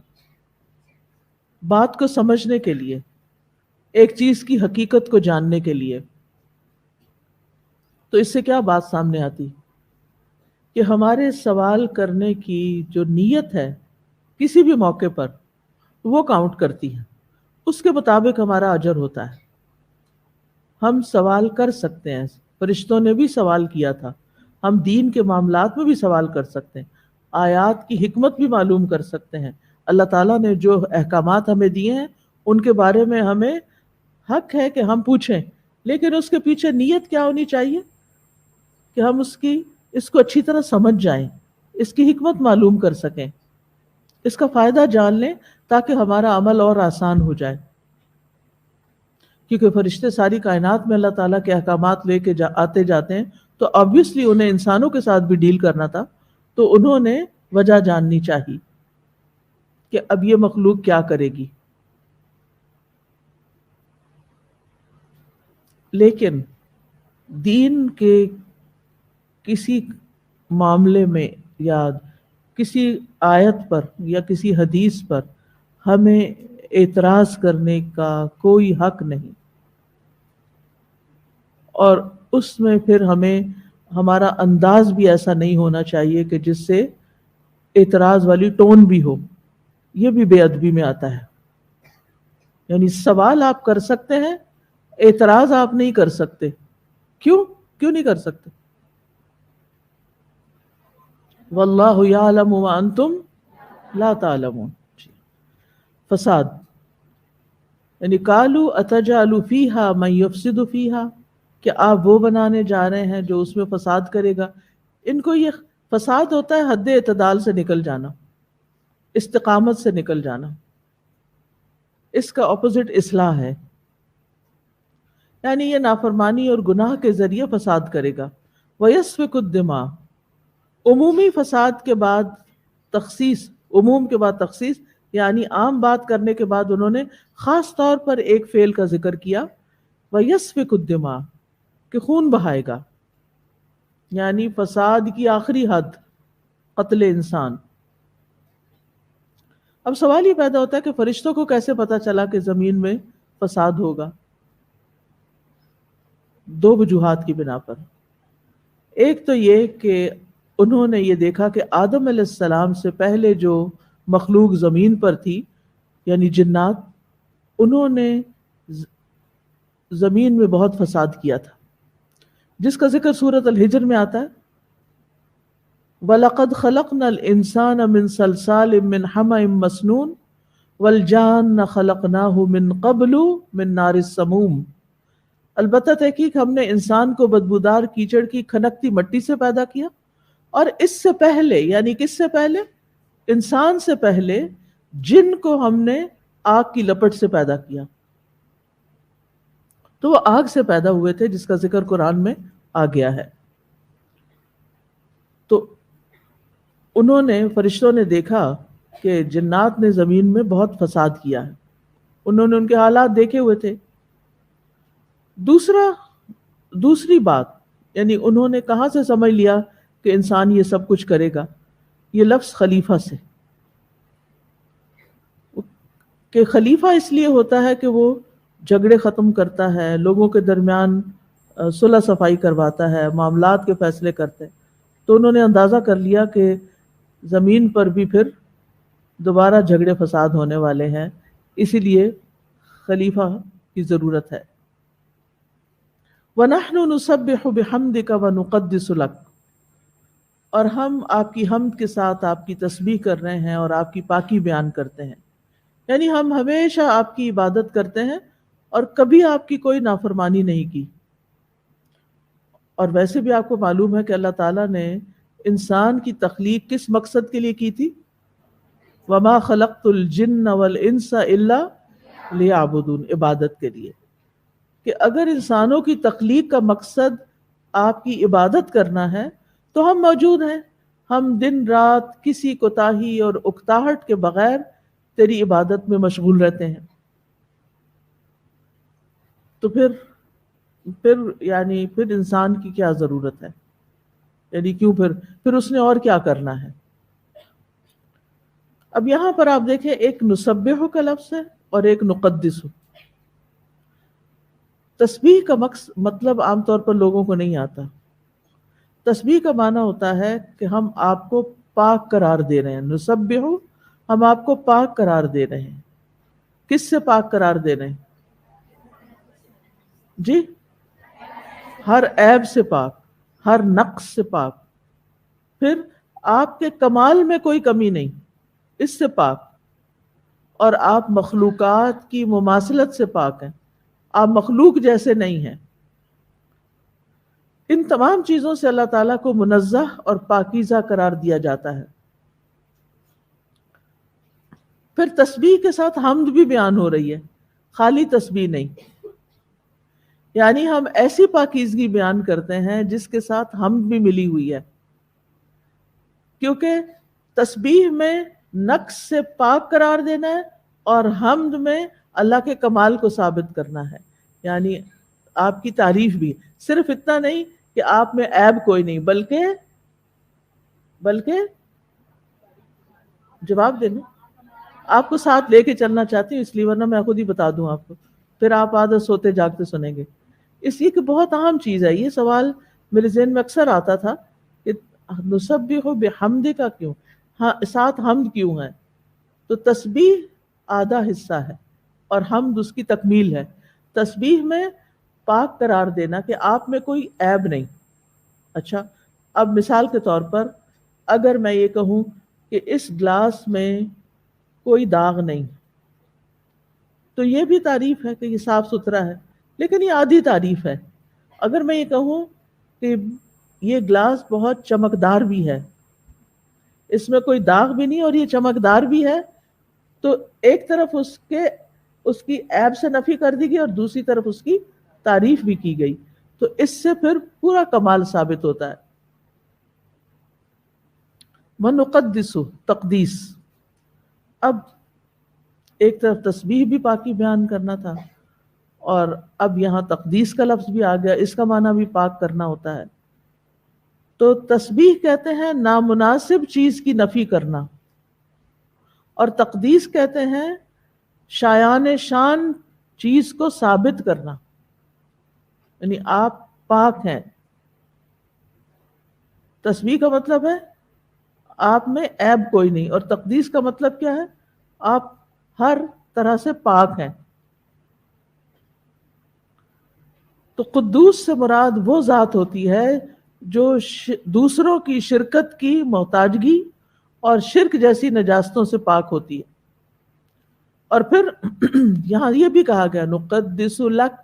بات کو سمجھنے کے لیے، ایک چیز کی حقیقت کو جاننے کے لیے. تو اس سے کیا بات سامنے آتی کہ ہمارے سوال کرنے کی جو نیت ہے کسی بھی موقع پر وہ کاؤنٹ کرتی ہے، اس کے مطابق ہمارا اجر ہوتا ہے. ہم سوال کر سکتے ہیں، فرشتوں نے بھی سوال کیا تھا. ہم دین کے معاملات میں بھی سوال کر سکتے ہیں، آیات کی حکمت بھی معلوم کر سکتے ہیں. اللہ تعالیٰ نے جو احکامات ہمیں دیے ہیں ان کے بارے میں ہمیں حق ہے کہ ہم پوچھیں، لیکن اس کے پیچھے نیت کیا ہونی چاہیے کہ ہم اس کو اچھی طرح سمجھ جائیں، اس کی حکمت معلوم کر سکیں، اس کا فائدہ جان لیں تاکہ ہمارا عمل اور آسان ہو جائے. کیونکہ فرشتے ساری کائنات میں اللہ تعالیٰ کے احکامات لے کے آتے جاتے ہیں، تو obviously انہیں انسانوں کے ساتھ بھی ڈیل کرنا تھا، تو انہوں نے وجہ جاننی چاہیے کہ اب یہ مخلوق کیا کرے گی. لیکن دین کے کسی معاملے میں یا کسی آیت پر یا کسی حدیث پر ہمیں اعتراض کرنے کا کوئی حق نہیں، اور اس میں پھر ہمیں ہمارا انداز بھی ایسا نہیں ہونا چاہیے کہ جس سے اعتراض والی ٹون بھی ہو. یہ بھی بے ادبی میں آتا ہے. یعنی سوال آپ کر سکتے ہیں، اعتراض آپ نہیں کر سکتے. کیوں نہیں کر سکتے؟ واللہ یعلم وانتم لا تعلمون. فساد یعنی قالوا اتجعل فیہا من یفسد فیہا، کہ آپ وہ بنانے جا رہے ہیں جو اس میں فساد کرے گا. ان کو یہ فساد ہوتا ہے حد اعتدال سے نکل جانا، استقامت سے نکل جانا. اس کا اپوزٹ اصلاح ہے. یعنی یہ نافرمانی اور گناہ کے ذریعے فساد کرے گا. وَيَسْفِكُ الدِّمَاء، عمومی فساد کے بعد تخصیص، عموم کے بعد تخصیص، یعنی عام بات کرنے کے بعد انہوں نے خاص طور پر ایک فعل کا ذکر کیا، وَيَسْفِكُ الدِّمَاء، کہ خون بہائے گا. یعنی فساد کی آخری حد قتل انسان. اب سوال یہ پیدا ہوتا ہے کہ فرشتوں کو کیسے پتا چلا کہ زمین میں فساد ہوگا؟ دو وجوہات کی بنا پر. ایک تو یہ کہ انہوں نے یہ دیکھا کہ آدم علیہ السلام سے پہلے جو مخلوق زمین پر تھی یعنی جنات، انہوں نے زمین میں بہت فساد کیا تھا، جس کا ذکر سورۃ الحجر میں آتا ہے. وَلَقَدْ خَلَقْنَا الْإِنسَانَ مِنْ صَلْصَالٍ مِّنْ حَمَإٍ مَّسْنُونٍ وَالْجَانَّ خَلَقْنَاهُ مِنْ قَبْلُ مِنْ نَارِ السَّمُومِ. البتہ تحقیق ہم نے انسان کو بدبودار کیچڑ کی کھنکتی مٹی سے پیدا کیا، اور اس سے پہلے یعنی کس سے پہلے؟ انسان سے پہلے جن کو ہم نے آگ کی لپٹ سے پیدا کیا. تو وہ آگ سے پیدا ہوئے تھے، جس کا ذکر قرآن میں آ گیا ہے. تو انہوں نے، فرشتوں نے دیکھا کہ جنات نے زمین میں بہت فساد کیا ہے. انہوں نے ان کے حالات دیکھے ہوئے تھے. دوسری بات، یعنی انہوں نے کہاں سے سمجھ لیا کہ انسان یہ سب کچھ کرے گا؟ یہ لفظ خلیفہ سے، کہ خلیفہ اس لیے ہوتا ہے کہ وہ جھگڑے ختم کرتا ہے، لوگوں کے درمیان صلح صفائی کرواتا ہے، معاملات کے فیصلے کرتے ہیں. تو انہوں نے اندازہ کر لیا کہ زمین پر بھی پھر دوبارہ جھگڑے فساد ہونے والے ہیں، اسی لیے خلیفہ کی ضرورت ہے. وَنَحْنُ نُسَبِّحُ بِحَمْدِكَ وَنُقَدِّسُ لَكَ، اور ہم آپ کی حمد کے ساتھ آپ کی تسبیح کر رہے ہیں اور آپ کی پاکی بیان کرتے ہیں. یعنی ہم ہمیشہ آپ کی عبادت کرتے ہیں اور کبھی آپ کی کوئی نافرمانی نہیں کی. اور ویسے بھی آپ کو معلوم ہے کہ اللہ تعالیٰ نے انسان کی تخلیق کس مقصد کے لیے کی تھی؟ وَمَا خَلَقْتُ الْجِنَّ وَالْإِنسَ إِلَّا لِيَعْبُدُونِ، عبادت کے لیے. کہ اگر انسانوں کی تخلیق کا مقصد آپ کی عبادت کرنا ہے تو ہم موجود ہیں. ہم دن رات کسی کوتاہی اور اکتاہٹ کے بغیر تیری عبادت میں مشغول رہتے ہیں. تو پھر انسان کی کیا ضرورت ہے؟ یعنی کیوں پھر اس نے اور کیا کرنا ہے؟ اب یہاں پر آپ دیکھیں، ایک نسبح کا لفظ ہے اور ایک نقدس. تسبیح کا مطلب عام طور پر لوگوں کو نہیں آتا. تسبیح کا معنی ہوتا ہے کہ ہم آپ کو پاک قرار دے رہے ہیں. نسبح، ہم آپ کو پاک قرار دے رہے ہیں. کس سے پاک قرار دے رہے ہیں؟ جی، ہر عیب سے پاک، ہر نقص سے پاک. پھر آپ کے کمال میں کوئی کمی نہیں، اس سے پاک. اور آپ مخلوقات کی مماثلت سے پاک ہیں، آپ مخلوق جیسے نہیں ہیں. ان تمام چیزوں سے اللہ تعالیٰ کو منزہ اور پاکیزہ قرار دیا جاتا ہے. پھر تسبیح کے ساتھ حمد بھی بیان ہو رہی ہے، خالی تسبیح نہیں. یعنی ہم ایسی پاکیزگی بیان کرتے ہیں جس کے ساتھ حمد بھی ملی ہوئی ہے، کیونکہ تسبیح میں نقص سے پاک قرار دینا ہے اور حمد میں اللہ کے کمال کو ثابت کرنا ہے. یعنی آپ کی تعریف بھی، صرف اتنا نہیں کہ آپ میں عیب کوئی نہیں، بلکہ جواب دینا، آپ کو ساتھ لے کے چلنا چاہتی ہوں، اس لیے، ورنہ میں خود ہی بتا دوں آپ کو، پھر آپ عادت سوتے جاگتے سنیں گے. اس لیے کہ بہت اہم چیز ہے. یہ سوال میرے ذہن میں اکثر آتا تھا کہ نسبح بحمد کا کیوں، ساتھ حمد کیوں ہے؟ تو تسبیح آدھا حصہ ہے اور حمد اس کی تکمیل ہے. تسبیح میں پاک قرار دینا کہ آپ میں کوئی عیب نہیں. اچھا، اب مثال کے طور پر اگر میں یہ کہوں کہ اس گلاس میں کوئی داغ نہیں، تو یہ بھی تعریف ہے کہ یہ صاف ستھرا ہے، لیکن یہ آدھی تعریف ہے. اگر میں یہ کہوں کہ یہ گلاس بہت چمکدار بھی ہے، اس میں کوئی داغ بھی نہیں اور یہ چمکدار بھی ہے، تو ایک طرف اس کی عیب سے نفی کر دی گئی اور دوسری طرف اس کی تعریف بھی کی گئی. تو اس سے پھر پورا کمال ثابت ہوتا ہے. وَنُقَدِّسُ تقدیس. اب ایک طرف تسبیح بھی پاکی بیان کرنا تھا اور اب یہاں تقدیس کا لفظ بھی آ گیا، اس کا معنی بھی پاک کرنا ہوتا ہے. تو تسبیح کہتے ہیں نامناسب چیز کی نفی کرنا، اور تقدیس کہتے ہیں شایان شان چیز کو ثابت کرنا، یعنی آپ پاک ہیں. تسبیح کا مطلب ہے آپ میں عیب کوئی نہیں، اور تقدیس کا مطلب کیا ہے؟ آپ ہر طرح سے پاک ہیں. تو قدوس سے مراد وہ ذات ہوتی ہے جو دوسروں کی شرکت کی محتاجگی اور شرک جیسی نجاستوں سے پاک ہوتی ہے. اور پھر یہاں یہ بھی کہا گیا نقدس لک،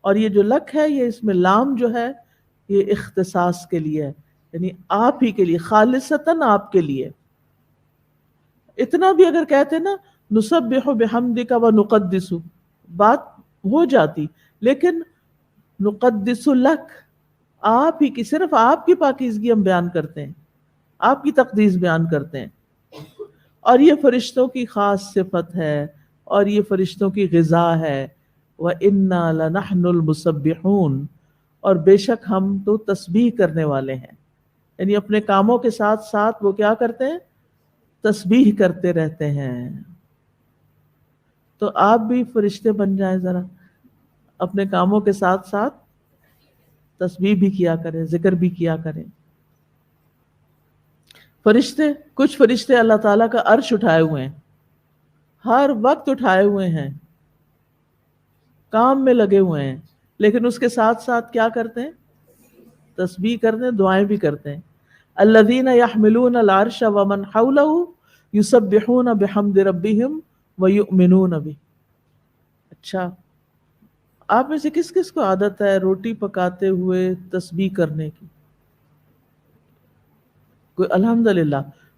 اور یہ جو لک ہے یہ اس میں لام جو ہے یہ اختصاص کے لیے ہے، یعنی آپ ہی کے لیے، خالصتاً آپ کے لیے. اتنا بھی اگر کہتے نا نسبح بحمدک و نقدس، بات ہو جاتی، لیکن نقدس لک، آپ ہی کی، صرف آپ کی پاکیزگی ہم بیان کرتے ہیں، آپ کی تقدیس بیان کرتے ہیں. اور یہ فرشتوں کی خاص صفت ہے اور یہ فرشتوں کی غذا ہے. وَإِنَّا لَنَحْنُ الْمُسَبِّحُونَ، اور بے شک ہم تو تسبیح کرنے والے ہیں. یعنی اپنے کاموں کے ساتھ ساتھ وہ کیا کرتے ہیں؟ تسبیح کرتے رہتے ہیں. تو آپ بھی فرشتے بن جائیں، ذرا اپنے کاموں کے ساتھ ساتھ تسبیح بھی کیا کریں، ذکر بھی کیا کریں. فرشتے، کچھ فرشتے اللہ تعالیٰ کا عرش اٹھائے ہوئے ہیں، ہر وقت اٹھائے ہوئے ہیں، کام میں لگے ہوئے ہیں، لیکن اس کے ساتھ ساتھ کیا کرتے ہیں؟ تسبیح کرتے ہیں، دعائیں بھی کرتے ہیں. الذین یحملون العرش ومن حولہ یسبحون بحمد ربہم ویؤمنون بہ. اچھا، آپ میں سے کس کس کو عادت ہے روٹی پکاتے ہوئے تسبیح کرنے کی؟ کوئی الحمدللہ،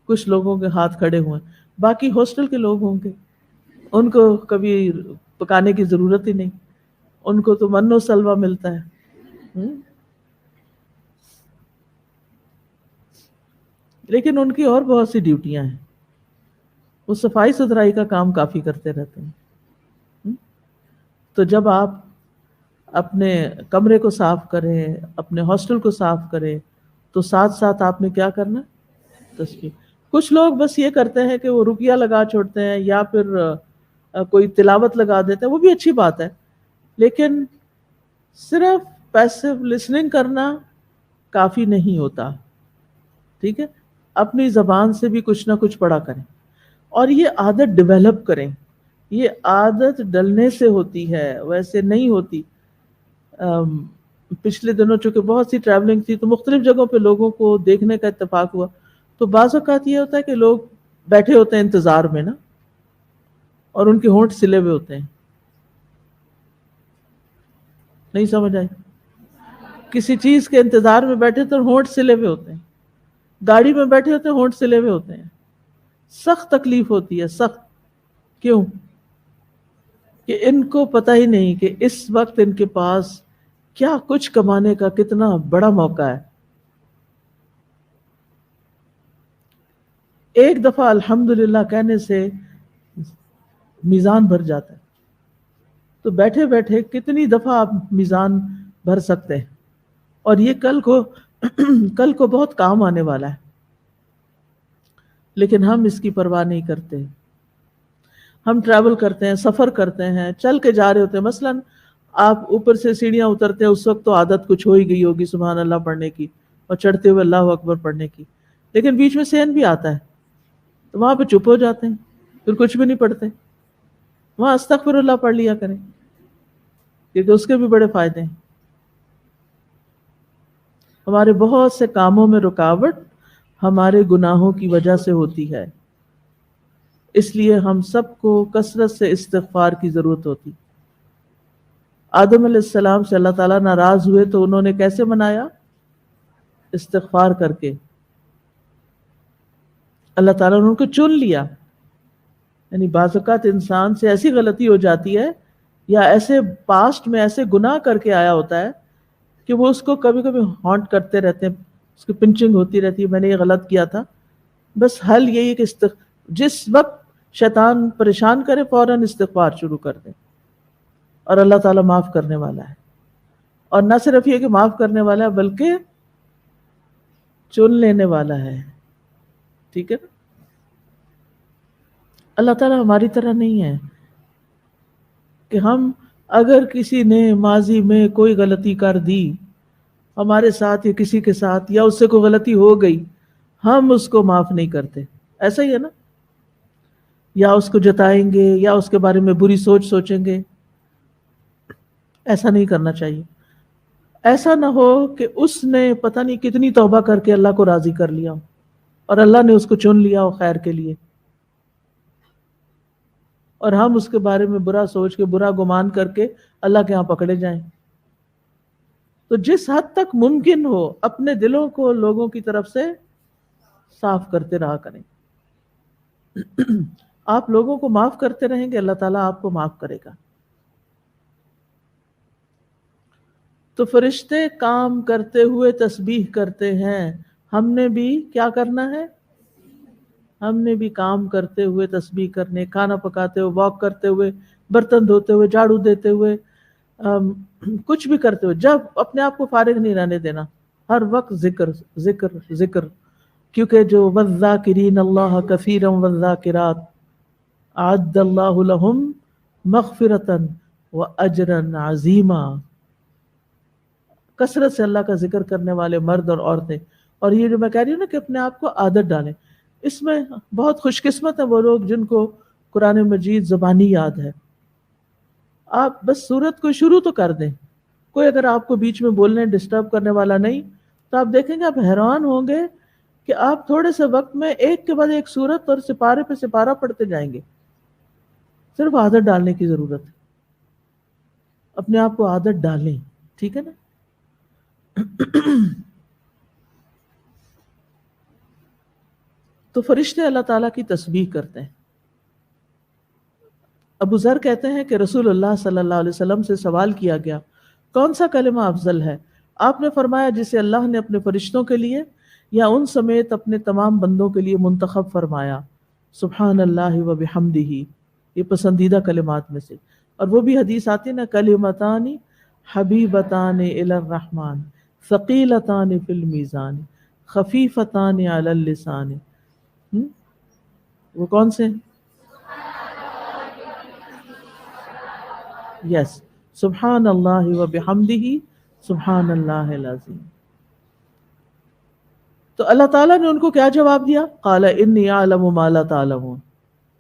کچھ لوگوں کے ہاتھ کھڑے ہوئے ہیں. باقی ہاسٹل کے لوگ ہوں گے، ان کو کبھی پکانے کی ضرورت ہی نہیں، ان کو تو من و سلوہ ملتا ہے. لیکن ان کی اور بہت سی ڈیوٹیاں ہیں، وہ صفائی ستھرائی کا کام کافی کرتے رہتے ہیں. تو جب آپ اپنے کمرے کو صاف کریں، اپنے ہاسٹل کو صاف کریں، تو ساتھ ساتھ آپ نے کیا کرنا؟ تسبیح. کچھ لوگ بس یہ کرتے ہیں کہ وہ رقیہ لگا چھوڑتے ہیں یا پھر کوئی تلاوت لگا دیتے ہیں، وہ بھی اچھی بات ہے، لیکن صرف پیسو لسننگ کرنا کافی نہیں ہوتا. ٹھیک ہے، اپنی زبان سے بھی کچھ نہ کچھ پڑھا کریں، اور یہ عادت ڈیولپ کریں. یہ عادت ڈلنے سے ہوتی ہے، ویسے نہیں ہوتی. پچھلے دنوں چونکہ بہت سی ٹریولنگ تھی تو مختلف جگہوں پہ لوگوں کو دیکھنے کا اتفاق ہوا، تو بعض اوقات یہ ہوتا ہے کہ لوگ بیٹھے ہوتے ہیں انتظار میں نا، اور ان کے ہونٹ سلے ہوئے ہوتے ہیں. نہیں سمجھ آئی؟ کسی چیز کے انتظار میں بیٹھے تو ہونٹ سلے ہوئے ہوتے ہیں، گاڑی میں بیٹھے ہوتے ہیں ہونٹ سلے ہوئے ہوتے ہیں. سخت تکلیف ہوتی ہے، سخت. کیوں؟ کہ ان کو پتہ ہی نہیں کہ اس وقت ان کے پاس کیا کچھ کمانے کا کتنا بڑا موقع ہے. ایک دفعہ الحمدللہ کہنے سے میزان بھر جاتا ہے، تو بیٹھے بیٹھے کتنی دفعہ آپ میزان بھر سکتے ہیں، اور یہ کل کو بہت کام آنے والا ہے. لیکن ہم اس کی پرواہ نہیں کرتے. ہم ٹریول کرتے ہیں، سفر کرتے ہیں، چل کے جا رہے ہوتے ہیں. مثلا آپ اوپر سے سیڑھیاں اترتے ہیں، اس وقت تو عادت کچھ ہو ہی گئی ہوگی سبحان اللہ پڑھنے کی اور چڑھتے ہوئے اللہ اکبر پڑھنے کی، لیکن بیچ میں سین بھی آتا ہے، تو وہاں پہ چپ ہو جاتے ہیں. پھر کچھ بھی نہیں پڑھتے، وہاں استغفر اللہ پڑھ لیا کریں، کیونکہ اس کے بھی بڑے فائدے ہیں۔ ہمارے بہت سے کاموں میں رکاوٹ ہمارے گناہوں کی وجہ سے ہوتی ہے، اس لیے ہم سب کو کثرت سے استغفار کی ضرورت ہوتی۔ آدم علیہ السلام سے اللہ تعالیٰ ناراض ہوئے تو انہوں نے کیسے منایا؟ استغفار کر کے۔ اللہ تعالیٰ نے ان کو چن لیا۔ یعنی بعض اوقات انسان سے ایسی غلطی ہو جاتی ہے یا ایسے پاسٹ میں ایسے گناہ کر کے آیا ہوتا ہے کہ وہ اس کو کبھی کبھی ہانٹ کرتے رہتے ہیں، اس کی پنچنگ ہوتی رہتی ہے، میں نے یہ غلط کیا تھا۔ بس حل یہی ہے کہ جس وقت شیطان پریشان کرے فوراً استغفار شروع کر دیں، اور اللہ تعالیٰ معاف کرنے والا ہے۔ اور نہ صرف یہ کہ معاف کرنے والا ہے بلکہ چن لینے والا ہے، ٹھیک ہے نا؟ اللہ تعالیٰ ہماری طرح نہیں ہے کہ ہم اگر کسی نے ماضی میں کوئی غلطی کر دی ہمارے ساتھ یا کسی کے ساتھ، یا اس سے کوئی غلطی ہو گئی، ہم اس کو معاف نہیں کرتے۔ ایسا ہی ہے نا؟ یا اس کو جتائیں گے یا اس کے بارے میں بری سوچ سوچیں گے۔ ایسا نہیں کرنا چاہیے۔ ایسا نہ ہو کہ اس نے پتہ نہیں کتنی توبہ کر کے اللہ کو راضی کر لیا ہو اور اللہ نے اس کو چن لیا ہو خیر کے لیے، اور ہم اس کے بارے میں برا سوچ کے برا گمان کر کے اللہ کے ہاں پکڑے جائیں۔ تو جس حد تک ممکن ہو اپنے دلوں کو لوگوں کی طرف سے صاف کرتے رہا کریں۔ آپ لوگوں کو معاف کرتے رہیں گے، اللہ تعالیٰ آپ کو معاف کرے گا۔ تو فرشتے کام کرتے ہوئے تسبیح کرتے ہیں، ہم نے بھی کیا کرنا ہے؟ ہم نے بھی کام کرتے ہوئے تسبیح کرنے، کھانا پکاتے ہوئے، واک کرتے ہوئے، برتن دھوتے ہوئے، جھاڑو دیتے ہوئے، کچھ بھی کرتے ہوئے، جب اپنے آپ کو فارغ نہیں رہنے دینا، ہر وقت ذکر ذکر ذکر، کیونکہ جو والذاکرین اللہ کثیرا والذاکرات اعد اللہ لہم مغفرۃ واجرا عظیما، کثرت سے اللہ کا ذکر کرنے والے مرد اور عورتیں۔ اور یہ جو میں کہہ رہی ہوں نا کہ اپنے آپ کو عادت ڈالیں، اس میں بہت خوش قسمت ہیں وہ لوگ جن کو قرآن مجید زبانی یاد ہے۔ آپ بس سورت کو شروع تو کر دیں، کوئی اگر آپ کو بیچ میں بولنے ڈسٹرب کرنے والا نہیں تو آپ دیکھیں گے، آپ حیران ہوں گے کہ آپ تھوڑے سے وقت میں ایک کے بعد ایک سورت اور سپارے پہ سپارہ پڑھتے جائیں گے۔ صرف عادت ڈالنے کی ضرورت ہے، اپنے آپ کو عادت ڈالیں، ٹھیک ہے نا؟ تو فرشتے اللہ تعالیٰ کی تسبیح کرتے ہیں۔ ابو ذر کہتے ہیں کہ رسول اللہ صلی اللہ علیہ وسلم سے سوال کیا گیا، کون سا کلمہ افضل ہے؟ آپ نے فرمایا، جسے اللہ نے اپنے فرشتوں کے لیے یا ان سمیت اپنے تمام بندوں کے لیے منتخب فرمایا۔ سبحان اللہ و بحمدہ، یہ پسندیدہ کلمات میں سے۔ اور وہ بھی حدیث آتی ہے نا، کلمتان حبیبتان الی الرحمن ثقیلتان فی المیزان خفیفتان علی اللسان۔ وہ کون سے؟ یس، سبحان اللہ و بحمدہ سبحان اللہ العظیم۔ تو اللہ تعالیٰ نے ان کو کیا جواب دیا؟ قال انی اعلم ما لا تعلمون،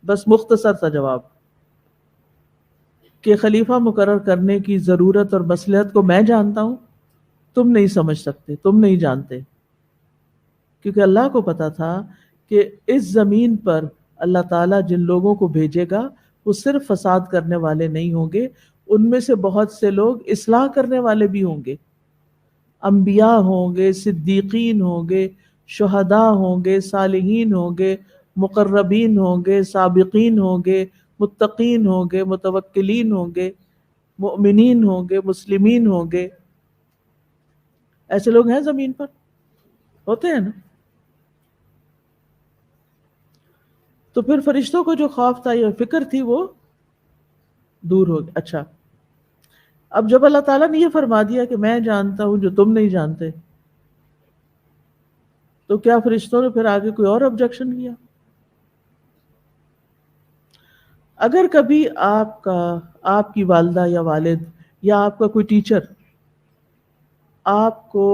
بس مختصر سا جواب کہ خلیفہ مقرر کرنے کی ضرورت اور مصلحت کو میں جانتا ہوں، تم نہیں سمجھ سکتے، تم نہیں جانتے۔ کیونکہ اللہ کو پتا تھا کہ اس زمین پر اللہ تعالیٰ جن لوگوں کو بھیجے گا وہ صرف فساد کرنے والے نہیں ہوں گے، ان میں سے بہت سے لوگ اصلاح کرنے والے بھی ہوں گے، انبیاء ہوں گے، صدیقین ہوں گے، شہداء ہوں گے، صالحین ہوں گے، مقربین ہوں گے، سابقین ہوں گے، متقین ہوں گے، متوکلین ہوں گے، مؤمنین ہوں گے، مسلمین ہوں گے۔ ایسے لوگ ہیں زمین پر، ہوتے ہیں نا؟ تو پھر فرشتوں کو جو خوف تھا یا فکر تھی وہ دور ہو گئی۔ اچھا، اب جب اللہ تعالیٰ نے یہ فرما دیا کہ میں جانتا ہوں جو تم نہیں جانتے، تو کیا فرشتوں نے پھر آگے کوئی اور آبجیکشن کیا؟ اگر کبھی آپ کی والدہ یا والد یا آپ کا کوئی ٹیچر آپ کو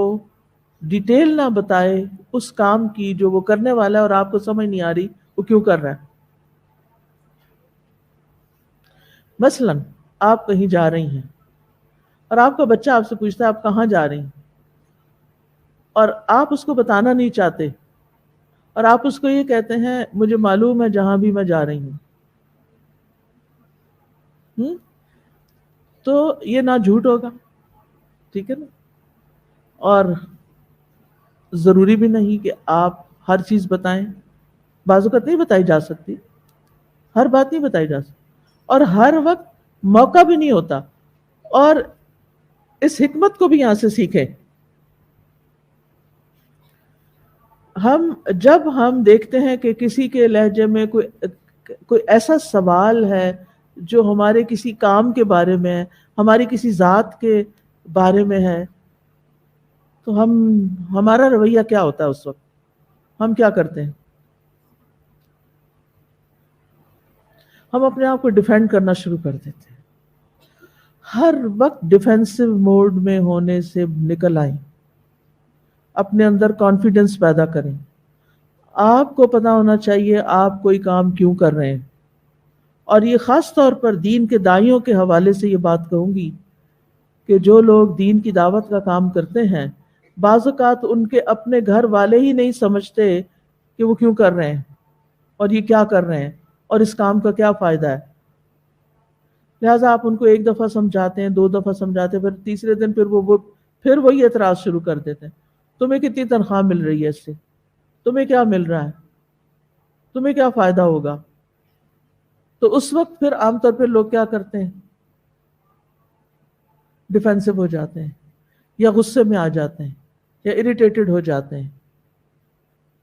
ڈیٹیل نہ بتائے اس کام کی جو وہ کرنے والا ہے اور آپ کو سمجھ نہیں آ رہی وہ کیوں کر رہا ہے، مثلاً آپ کہیں جا رہی ہیں اور آپ کا بچہ آپ سے پوچھتا ہے آپ کہاں جا رہی ہیں، اور آپ اس کو بتانا نہیں چاہتے، اور آپ اس کو یہ کہتے ہیں مجھے معلوم ہے جہاں بھی میں جا رہی ہوں، تو یہ نہ جھوٹ ہوگا، ٹھیک ہے نا؟ اور ضروری بھی نہیں کہ آپ ہر چیز بتائیں، بعض اوقات نہیں بتائی جا سکتی، ہر بات نہیں بتائی جا سکتی، اور ہر وقت موقع بھی نہیں ہوتا. اور اس حکمت کو بھی یہاں سے سیکھیں. جب ہم دیکھتے ہیں کہ کسی کے لہجے میں کوئی ایسا سوال ہے جو ہمارے کسی کام کے بارے میں ہے، ہماری کسی ذات کے بارے میں ہے، تو ہمارا رویہ کیا ہوتا ہے اس وقت؟ ہم کیا کرتے ہیں؟ ہم اپنے آپ کو ڈیفینڈ کرنا شروع کر دیتے ہیں. ہر وقت ڈیفینسو موڈ میں ہونے سے نکل آئیں، اپنے اندر کانفیڈنس پیدا کریں. آپ کو پتا ہونا چاہیے آپ کوئی کام کیوں کر رہے ہیں. اور یہ خاص طور پر دین کے دائیوں کے حوالے سے یہ بات کہوں گی کہ جو لوگ دین کی دعوت کا کام کرتے ہیں، بعض اوقات ان کے اپنے گھر والے ہی نہیں سمجھتے کہ وہ کیوں کر رہے ہیں اور یہ کیا کر رہے ہیں اور اس کام کا کیا فائدہ ہے. لہٰذا آپ ان کو ایک دفعہ سمجھاتے ہیں، 2 دفعہ سمجھاتے ہیں، پھر تیسرے دن پھر وہی اعتراض شروع کر دیتے ہیں. تمہیں کتنی تنخواہ مل رہی ہے اس سے؟ تمہیں کیا مل رہا ہے؟ تمہیں کیا فائدہ ہوگا؟ تو اس وقت پھر عام طور پہ لوگ کیا کرتے ہیں؟ ڈیفینسو ہو جاتے ہیں، یا غصے میں آ جاتے ہیں، یا اریٹیٹڈ ہو جاتے ہیں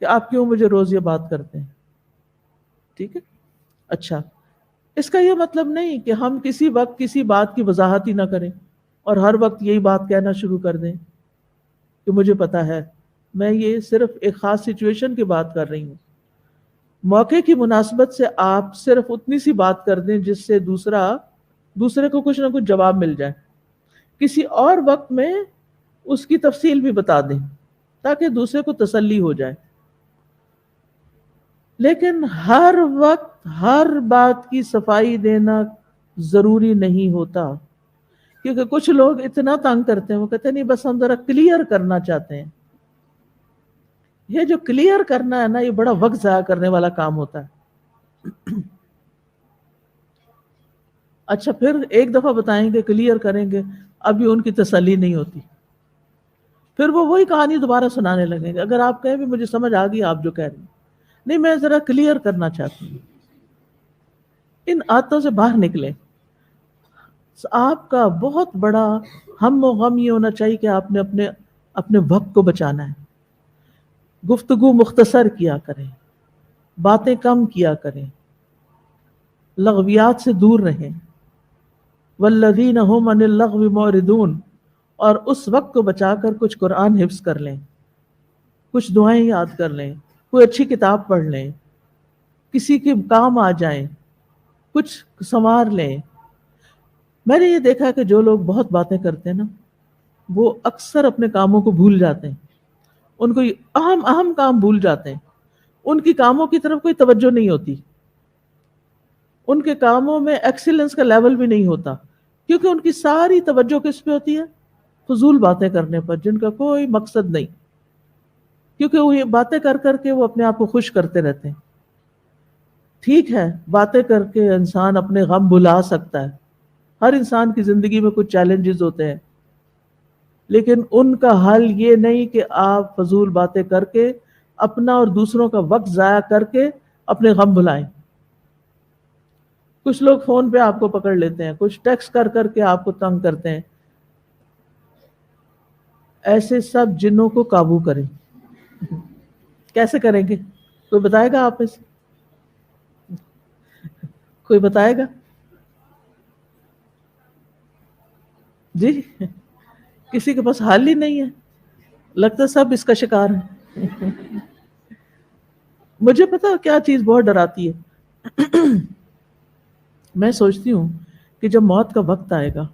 کہ آپ کیوں مجھے روز یہ بات کرتے ہیں. ٹھیک ہے؟ اچھا، اس کا یہ مطلب نہیں کہ ہم کسی وقت کسی بات کی وضاحت ہی نہ کریں اور ہر وقت یہی بات کہنا شروع کر دیں کہ مجھے پتا ہے. میں یہ صرف ایک خاص سچویشن کی بات کر رہی ہوں. موقع کی مناسبت سے آپ صرف اتنی سی بات کر دیں جس سے دوسرے کو کچھ نہ کچھ جواب مل جائے. کسی اور وقت میں اس کی تفصیل بھی بتا دیں تاکہ دوسرے کو تسلی ہو جائے. لیکن ہر وقت ہر بات کی صفائی دینا ضروری نہیں ہوتا، کیونکہ کچھ لوگ اتنا تنگ کرتے ہیں، وہ کہتے ہیں نہیں بس ہم ذرا کلیئر کرنا چاہتے ہیں. یہ جو کلیئر کرنا ہے نا، یہ بڑا وقت ضائع کرنے والا کام ہوتا ہے. اچھا، پھر ایک دفعہ بتائیں گے، کلیئر کریں گے، ابھی ان کی تسلی نہیں ہوتی، پھر وہ وہی کہانی دوبارہ سنانے لگیں گے. اگر آپ کہیں بھی مجھے سمجھ آ گئی آپ جو کہہ رہی ہیں، نہیں میں ذرا کلیئر کرنا چاہتی ہوں. ان عادتوں سے باہر نکلیں. آپ کا بہت بڑا ہم و غم یہ ہونا چاہیے کہ آپ نے اپنے وقت کو بچانا ہے. گفتگو مختصر کیا کریں، باتیں کم کیا کریں، لغویات سے دور رہیں. والذین هم عن اللغو معرضون. اور اس وقت کو بچا کر کچھ قرآن حفظ کر لیں، کچھ دعائیں یاد کر لیں، کوئی اچھی کتاب پڑھ لیں، کسی کے کام آ جائیں، کچھ سنوار لیں. میں نے یہ دیکھا کہ جو لوگ بہت باتیں کرتے ہیں نا، وہ اکثر اپنے کاموں کو بھول جاتے ہیں. ان کو اہم کام بھول جاتے ہیں. ان کی کاموں کی طرف کوئی توجہ نہیں ہوتی، ان کے کاموں میں ایکسیلنس کا لیول بھی نہیں ہوتا، کیونکہ ان کی ساری توجہ کس پہ ہوتی ہے؟ فضول باتیں کرنے پر جن کا کوئی مقصد نہیں، کیونکہ وہ یہ باتیں کر کر کے وہ اپنے آپ کو خوش کرتے رہتے ہیں. ٹھیک ہے، باتیں کر کے انسان اپنے غم بھلا سکتا ہے، ہر انسان کی زندگی میں کچھ چیلنجز ہوتے ہیں، لیکن ان کا حل یہ نہیں کہ آپ فضول باتیں کر کے اپنا اور دوسروں کا وقت ضائع کر کے اپنے غم بھلائیں. کچھ لوگ فون پہ آپ کو پکڑ لیتے ہیں، کچھ ٹیکسٹ کر کر کے آپ کو تنگ کرتے ہیں. ایسے سب جنوں کو قابو کریں. کیسے کریں گے؟ کوئی بتائے گا؟ آپ میں سے کوئی بتائے گا؟ جی، کسی کے پاس حل ہی نہیں ہے. لگتا ہے سب اس کا شکار ہے. مجھے پتا کیا چیز بہت ڈراتی ہے؟ میں سوچتی ہوں کہ جب موت کا وقت آئے گا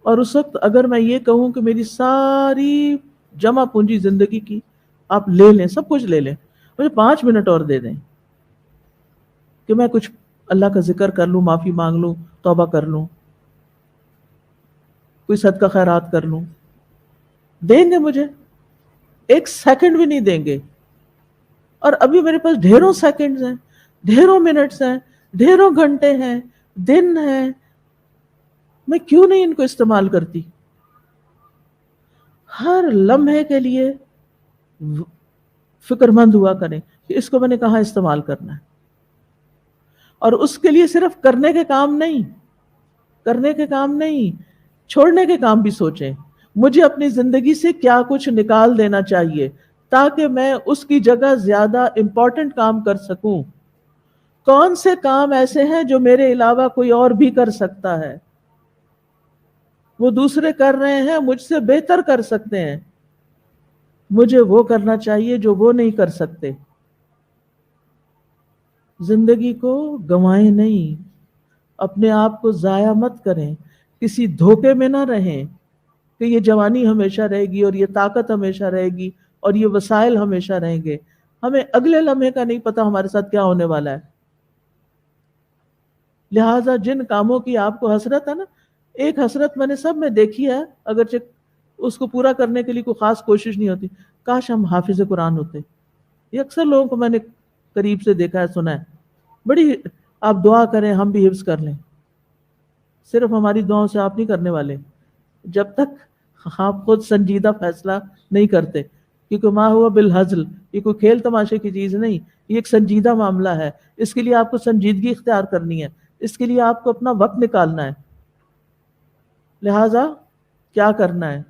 اور اس وقت اگر میں یہ کہوں کہ میری ساری جمع پونجی زندگی کی آپ لے لیں، سب کچھ لے لیں، مجھے 5 منٹ اور دے دیں کہ میں کچھ اللہ کا ذکر کر لوں، معافی مانگ لوں، توبہ کر لوں، کوئی صدقہ خیرات کر لوں، دیں گے مجھے؟ ایک سیکنڈ بھی نہیں دیں گے. اور ابھی میرے پاس ڈھیروں سیکنڈز ہیں، ڈھیروں منٹس ہیں، ڈھیروں گھنٹے ہیں، دن ہیں، میں کیوں نہیں ان کو استعمال کرتی؟ ہر لمحے کے لیے فکر مند ہوا کریں کہ اس کو میں نے کہاں استعمال کرنا ہے. اور اس کے لیے صرف کرنے کے کام نہیں، چھوڑنے کے کام بھی سوچیں. مجھے اپنی زندگی سے کیا کچھ نکال دینا چاہیے تاکہ میں اس کی جگہ زیادہ امپورٹنٹ کام کر سکوں. کون سے کام ایسے ہیں جو میرے علاوہ کوئی اور بھی کر سکتا ہے؟ وہ دوسرے کر رہے ہیں، مجھ سے بہتر کر سکتے ہیں، مجھے وہ کرنا چاہیے جو وہ نہیں کر سکتے. زندگی کو گنوائیں نہیں، اپنے آپ کو ضائع مت کریں، کسی دھوکے میں نہ رہیں کہ یہ جوانی ہمیشہ رہے گی اور یہ طاقت ہمیشہ رہے گی اور یہ وسائل ہمیشہ رہیں گے. ہمیں اگلے لمحے کا نہیں پتا ہمارے ساتھ کیا ہونے والا ہے. لہٰذا جن کاموں کی آپ کو حسرت ہے نا، ایک حسرت میں نے سب میں دیکھی ہے، اگرچہ اس کو پورا کرنے کے لیے کوئی خاص کوشش نہیں ہوتی، کاش ہم حافظ قرآن ہوتے. یہ اکثر لوگوں کو میں نے قریب سے دیکھا ہے، سنا ہے. بڑی آپ دعا کریں ہم بھی حفظ کر لیں. صرف ہماری دعاؤں سے آپ نہیں کرنے والے جب تک آپ خود سنجیدہ فیصلہ نہیں کرتے، کیونکہ ما ہوا بالہزل، یہ کوئی کھیل تماشے کی چیز نہیں، یہ ایک سنجیدہ معاملہ ہے. اس کے لیے آپ کو سنجیدگی اختیار کرنی ہے، اس کے لیے آپ کو اپنا وقت نکالنا ہے. لہٰذا کیا کرنا ہے؟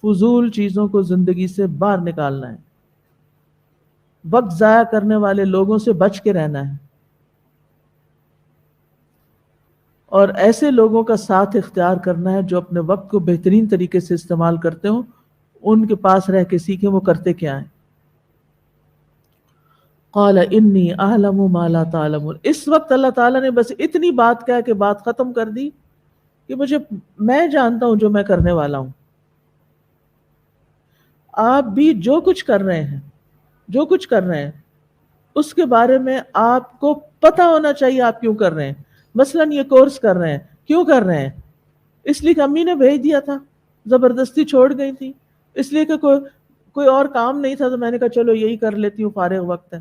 فضول چیزوں کو زندگی سے باہر نکالنا ہے، وقت ضائع کرنے والے لوگوں سے بچ کے رہنا ہے، اور ایسے لوگوں کا ساتھ اختیار کرنا ہے جو اپنے وقت کو بہترین طریقے سے استعمال کرتے ہوں. ان کے پاس رہ کے سیکھیں وہ کرتے کیا ہیں. قال انی اعلم ما لا تعلمون. اس وقت اللہ تعالیٰ نے بس اتنی بات کہہ کے بات ختم کر دی کہ میں جانتا ہوں جو میں کرنے والا ہوں. آپ بھی جو کچھ کر رہے ہیں اس کے بارے میں آپ کو پتہ ہونا چاہیے آپ کیوں کر رہے ہیں. مثلاً یہ کورس کر رہے ہیں، کیوں کر رہے ہیں؟ اس لیے کہ امی نے بھیج دیا تھا، زبردستی چھوڑ گئی تھی، اس لیے کہ کوئی اور کام نہیں تھا تو میں نے کہا چلو یہی کر لیتی ہوں، فارغ وقت ہے.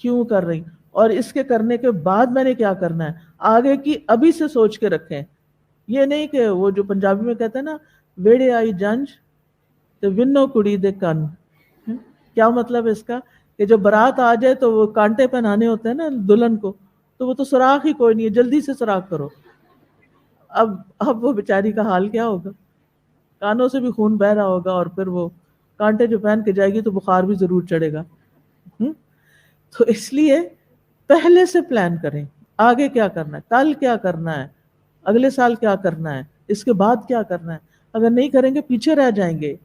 کیوں کر رہی؟ اور اس کے کرنے کے بعد میں نے کیا کرنا ہے آگے کی ابھی سے سوچ کے رکھیں. یہ نہیں کہ وہ جو پنجابی میں کہتے ہیں نا، ویڑے آئی جنج تو ونو کڑی دے کن. کیا مطلب ہے اس کا؟ کہ جب بارات آ جائے تو وہ کانٹے پہنانے ہوتے ہیں نا دلہن کو، تو وہ تو سوراخ ہی کوئی نہیں ہے، جلدی سے سوراخ کرو. اب وہ بیچاری کا حال کیا ہوگا؟ کانوں سے بھی خون بہ رہا ہوگا، اور پھر وہ کانٹے جو پہن کے جائے گی تو بخار بھی ضرور چڑھے گا. تو اس لیے پہلے سے پلان کریں، آگے کیا کرنا ہے، کل کیا کرنا ہے، اگلے سال کیا کرنا ہے، اس کے بعد کیا کرنا ہے. اگر نہیں کریں گے پیچھے رہ جائیں گے.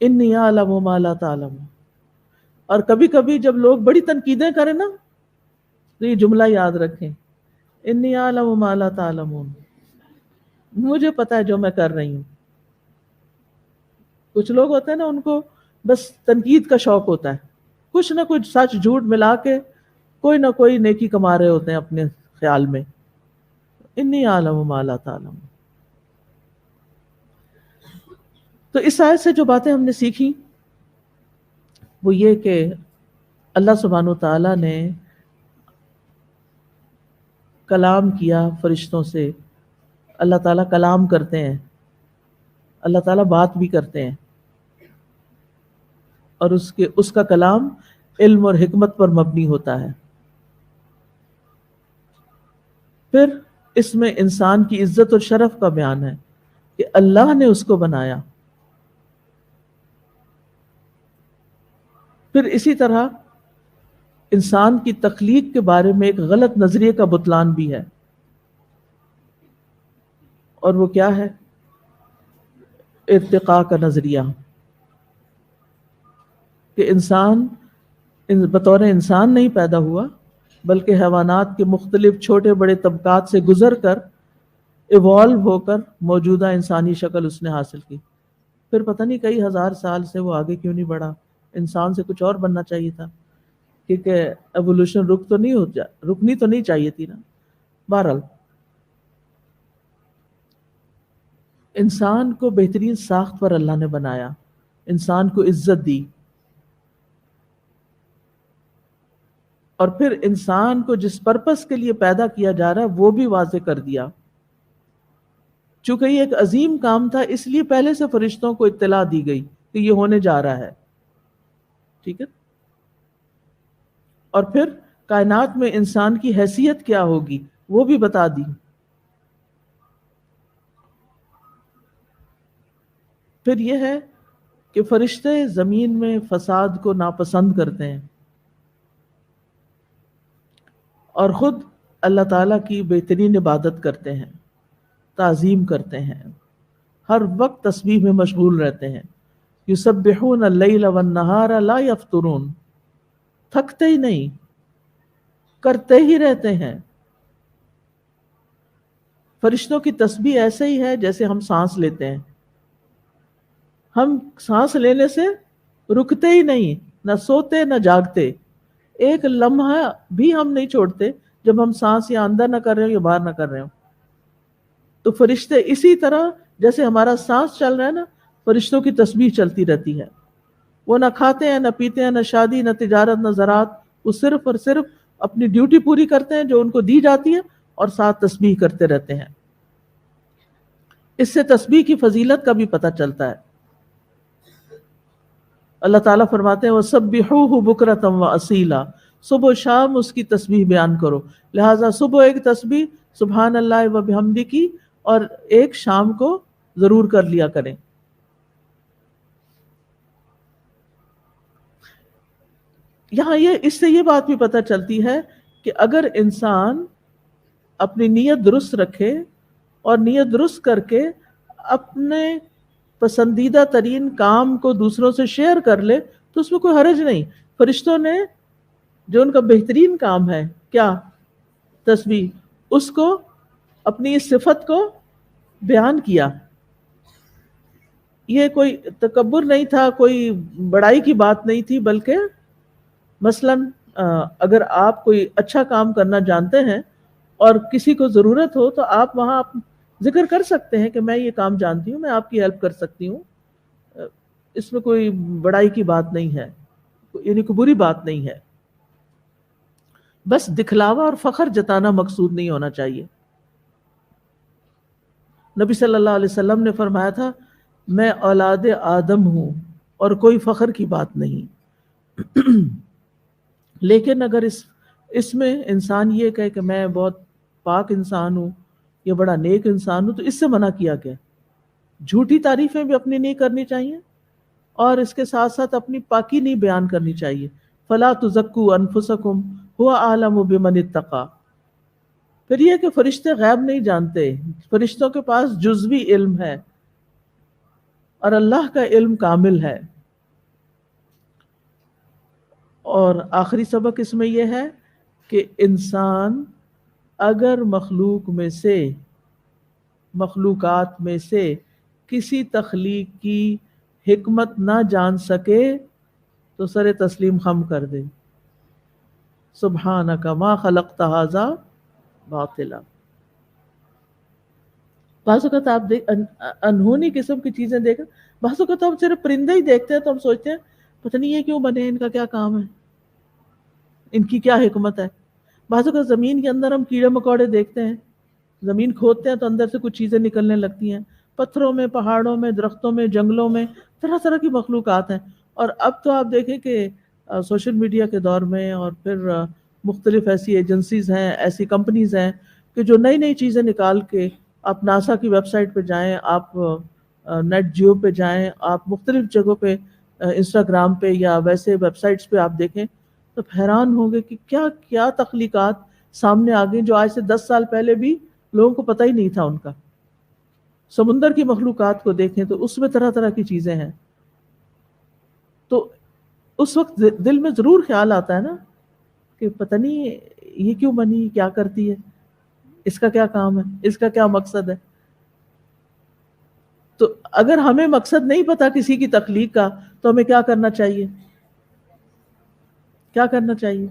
انی اعلم ما لا تعلم. اور کبھی کبھی جب لوگ بڑی تنقیدیں کریں نا تو یہ جملہ یاد رکھیں، انی اعلم ما لا تعلمون. مجھے پتا ہے جو میں کر رہی ہوں. کچھ لوگ ہوتے ہیں نا، ان کو بس تنقید کا شوق ہوتا ہے، کچھ نہ کچھ سچ جھوٹ ملا کے کوئی نہ کوئی نیکی کما رہے ہوتے ہیں اپنے خیال میں. انی اعلم ما لا تعلمون. تو اس آیت سے جو باتیں ہم نے سیکھی وہ یہ کہ اللہ سبحانہ و تعالیٰ نے کلام کیا فرشتوں سے. اللہ تعالیٰ کلام کرتے ہیں، اللہ تعالیٰ بات بھی کرتے ہیں، اور اس کا کلام علم اور حکمت پر مبنی ہوتا ہے. پھر اس میں انسان کی عزت اور شرف کا بیان ہے کہ اللہ نے اس کو بنایا. پھر اسی طرح انسان کی تخلیق کے بارے میں ایک غلط نظریے کا بطلان بھی ہے، اور وہ کیا ہے؟ ارتقاء کا نظریہ، کہ انسان بطور انسان نہیں پیدا ہوا بلکہ حیوانات کے مختلف چھوٹے بڑے طبقات سے گزر کر ایوالو ہو کر موجودہ انسانی شکل اس نے حاصل کی. پھر پتہ نہیں کئی ہزار سال سے وہ آگے کیوں نہیں بڑھا، انسان سے کچھ اور بننا چاہیے تھا، کیونکہ ایوولوشن رکنی تو نہیں چاہیے تھی نا. بہرحال انسان کو بہترین ساخت پر اللہ نے بنایا، انسان کو عزت دی، اور پھر انسان کو جس پرپس کے لیے پیدا کیا جا رہا ہے وہ بھی واضح کر دیا. چونکہ یہ ایک عظیم کام تھا اس لیے پہلے سے فرشتوں کو اطلاع دی گئی کہ یہ ہونے جا رہا ہے. ٹھیک ہے. اور پھر کائنات میں انسان کی حیثیت کیا ہوگی وہ بھی بتا دی. پھر یہ ہے کہ فرشتے زمین میں فساد کو ناپسند کرتے ہیں اور خود اللہ تعالیٰ کی بہترین عبادت کرتے ہیں، تعظیم کرتے ہیں، ہر وقت تسبیح میں مشغول رہتے ہیں. یسبحون اللیل والنہار لا یفترون، تھکتے ہی نہیں، کرتے ہی رہتے ہیں. فرشتوں کی تسبیح ایسے ہی ہے جیسے ہم سانس لیتے ہیں. ہم سانس لینے سے رکتے ہی نہیں، نہ سوتے نہ جاگتے، ایک لمحہ بھی ہم نہیں چھوڑتے جب ہم سانس یا اندر نہ کر رہے ہو یا باہر نہ کر رہے ہو. تو فرشتے اسی طرح جیسے ہمارا سانس چل رہا ہے نا، فرشتوں کی تسبیح چلتی رہتی ہے. وہ نہ کھاتے ہیں نہ پیتے ہیں، نہ شادی نہ تجارت نہ زراعت، وہ صرف اور صرف اپنی ڈیوٹی پوری کرتے ہیں جو ان کو دی جاتی ہے اور ساتھ تسبیح کرتے رہتے ہیں. اس سے تسبیح کی فضیلت کا بھی پتہ چلتا ہے. اللہ تعالیٰ فرماتے ہیں وَسَبِّحُوهُ بُكْرَةً وَأَصِيلًا، صبح و شام اس کی تسبیح بیان کرو. لہٰذا صبح ایک تسبیح سبحان اللہ و بحمدہ کی، اور ایک شام کو ضرور کر لیا کریں. یہاں اس سے یہ بات بھی پتہ چلتی ہے کہ اگر انسان اپنی نیت درست رکھے اور نیت درست کر کے اپنے پسندیدہ ترین کام کو دوسروں سے شیئر کر لے تو اس میں کوئی حرج نہیں. فرشتوں نے جو ان کا بہترین کام ہے کیا، تسبیح، اس کو اپنی اس صفت کو بیان کیا. یہ کوئی تکبر نہیں تھا، کوئی بڑائی کی بات نہیں تھی، بلکہ مثلاً اگر آپ کوئی اچھا کام کرنا جانتے ہیں اور کسی کو ضرورت ہو تو آپ وہاں ذکر کر سکتے ہیں کہ میں یہ کام جانتی ہوں، میں آپ کی ہیلپ کر سکتی ہوں. اس میں کوئی بڑائی کی بات نہیں ہے، یعنی کوئی بری بات نہیں ہے. بس دکھلاوا اور فخر جتانا مقصود نہیں ہونا چاہیے. نبی صلی اللہ علیہ وسلم نے فرمایا تھا میں اولاد آدم ہوں اور کوئی فخر کی بات نہیں. لیکن اگر اس میں انسان یہ کہے کہ میں بہت پاک انسان ہوں یا بڑا نیک انسان ہوں تو اس سے منع کیا گیا. جھوٹی تعریفیں بھی اپنی نہیں کرنی چاہیے اور اس کے ساتھ ساتھ اپنی پاکی نہیں بیان کرنی چاہیے. فلا تزکوا انفسکم هو اعلم بمن اتقى. پھر یہ کہ فرشتے غیب نہیں جانتے، فرشتوں کے پاس جزوی علم ہے اور اللہ کا علم کامل ہے. اور آخری سبق اس میں یہ ہے کہ انسان اگر مخلوقات میں سے کسی تخلیق کی حکمت نہ جان سکے تو سر تسلیم خم کر دے. سبحانک ما خلقت ھذا باطلا. بعض اوقات آپ انہونی قسم کی چیزیں دیکھیں، بعض اوقات ہم صرف پرندے ہی دیکھتے ہیں تو ہم سوچتے ہیں پتہ نہیں یہ کیوں بنے، ان کا کیا کام ہے، ان کی کیا حکمت ہے. بعض اوقات زمین کے اندر ہم کیڑے مکوڑے دیکھتے ہیں، زمین کھودتے ہیں تو اندر سے کچھ چیزیں نکلنے لگتی ہیں. پتھروں میں، پہاڑوں میں، درختوں میں، جنگلوں میں طرح طرح کی مخلوقات ہیں. اور اب تو آپ دیکھیں کہ سوشل میڈیا کے دور میں اور پھر مختلف ایسی ایجنسیز ہیں، ایسی کمپنیز ہیں کہ جو نئی نئی چیزیں نکال کے، آپ ناسا کی ویب سائٹ پہ جائیں، آپ نیٹ جیو پہ جائیں، آپ مختلف جگہوں پہ انسٹاگرام پہ یا ویسے ویب سائٹس پہ آپ دیکھیں تو حیران ہوں گے کہ کیا کیا تخلیقات سامنے آ گئی جو آج سے 10 سال پہلے بھی لوگوں کو پتہ ہی نہیں تھا ان کا. سمندر کی مخلوقات کو دیکھیں تو اس میں طرح طرح کی چیزیں ہیں. تو اس وقت دل میں ضرور خیال آتا ہے نا کہ پتہ نہیں یہ کیوں بنی، کیا کرتی ہے، اس کا کیا کام ہے، اس کا کیا مقصد ہے. تو اگر ہمیں مقصد نہیں پتا کسی کی تخلیق کا تو ہمیں کیا کرنا چاہیے؟ کیا کرنا چاہیے؟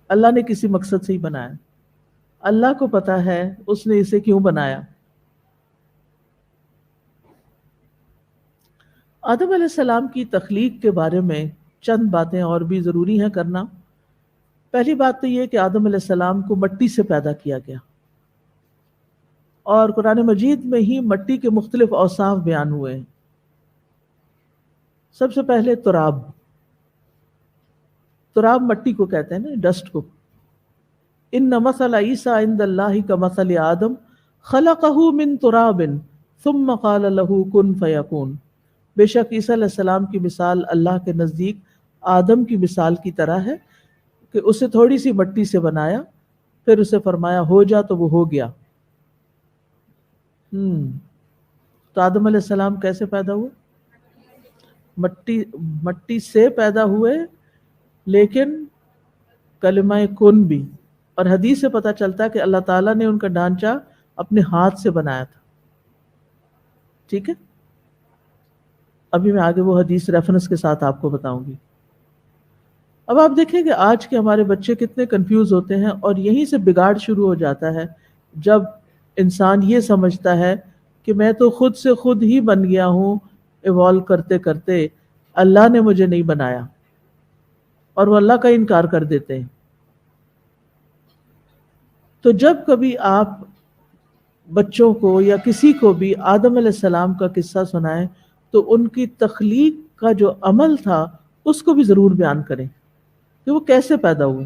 اللہ نے کسی مقصد سے ہی بنایا، اللہ کو پتا ہے اس نے اسے کیوں بنایا۔ آدم علیہ السلام کی تخلیق کے بارے میں چند باتیں اور بھی ضروری ہیں کرنا۔ پہلی بات تو یہ کہ آدم علیہ السلام کو مٹی سے پیدا کیا گیا، اور قرآن مجید میں ہی مٹی کے مختلف اوصاف بیان ہوئے ہیں۔ سب سے پہلے تراب، تراب مٹی کو کہتے ہیں نا، ڈسٹ کو۔ ان مثل عیسیٰ عند اللہ کمثل آدم خلقہ من تراب ثم قال له کن فیکون۔ بے شک عیسیٰ علیہ السلام کی مثال اللہ کے نزدیک آدم کی مثال کی طرح ہے کہ اسے تھوڑی سی مٹی سے بنایا، پھر اسے فرمایا ہو جا تو وہ ہو گیا۔ تو آدم علیہ السلام کیسے پیدا ہوئے؟ مٹی سے پیدا ہوئے، لیکن کلمہ کن بھی، اور حدیث سے پتہ چلتا ہے کہ اللہ تعالیٰ نے ان کا ڈھانچہ اپنے ہاتھ سے بنایا تھا۔ ٹھیک ہے، ابھی میں آگے وہ حدیث ریفرنس کے ساتھ آپ کو بتاؤں گی۔ اب آپ دیکھیں کہ آج کے ہمارے بچے کتنے کنفیوز ہوتے ہیں، اور یہیں سے بگاڑ شروع ہو جاتا ہے جب انسان یہ سمجھتا ہے کہ میں تو خود سے خود ہی بن گیا ہوں ایوالو کرتے کرتے، اللہ نے مجھے نہیں بنایا، اور وہ اللہ کا انکار کر دیتے ہیں۔ تو جب کبھی آپ بچوں کو یا کسی کو بھی آدم علیہ السلام کا قصہ سنائیں تو ان کی تخلیق کا جو عمل تھا اس کو بھی ضرور بیان کریں کہ وہ کیسے پیدا ہوئے۔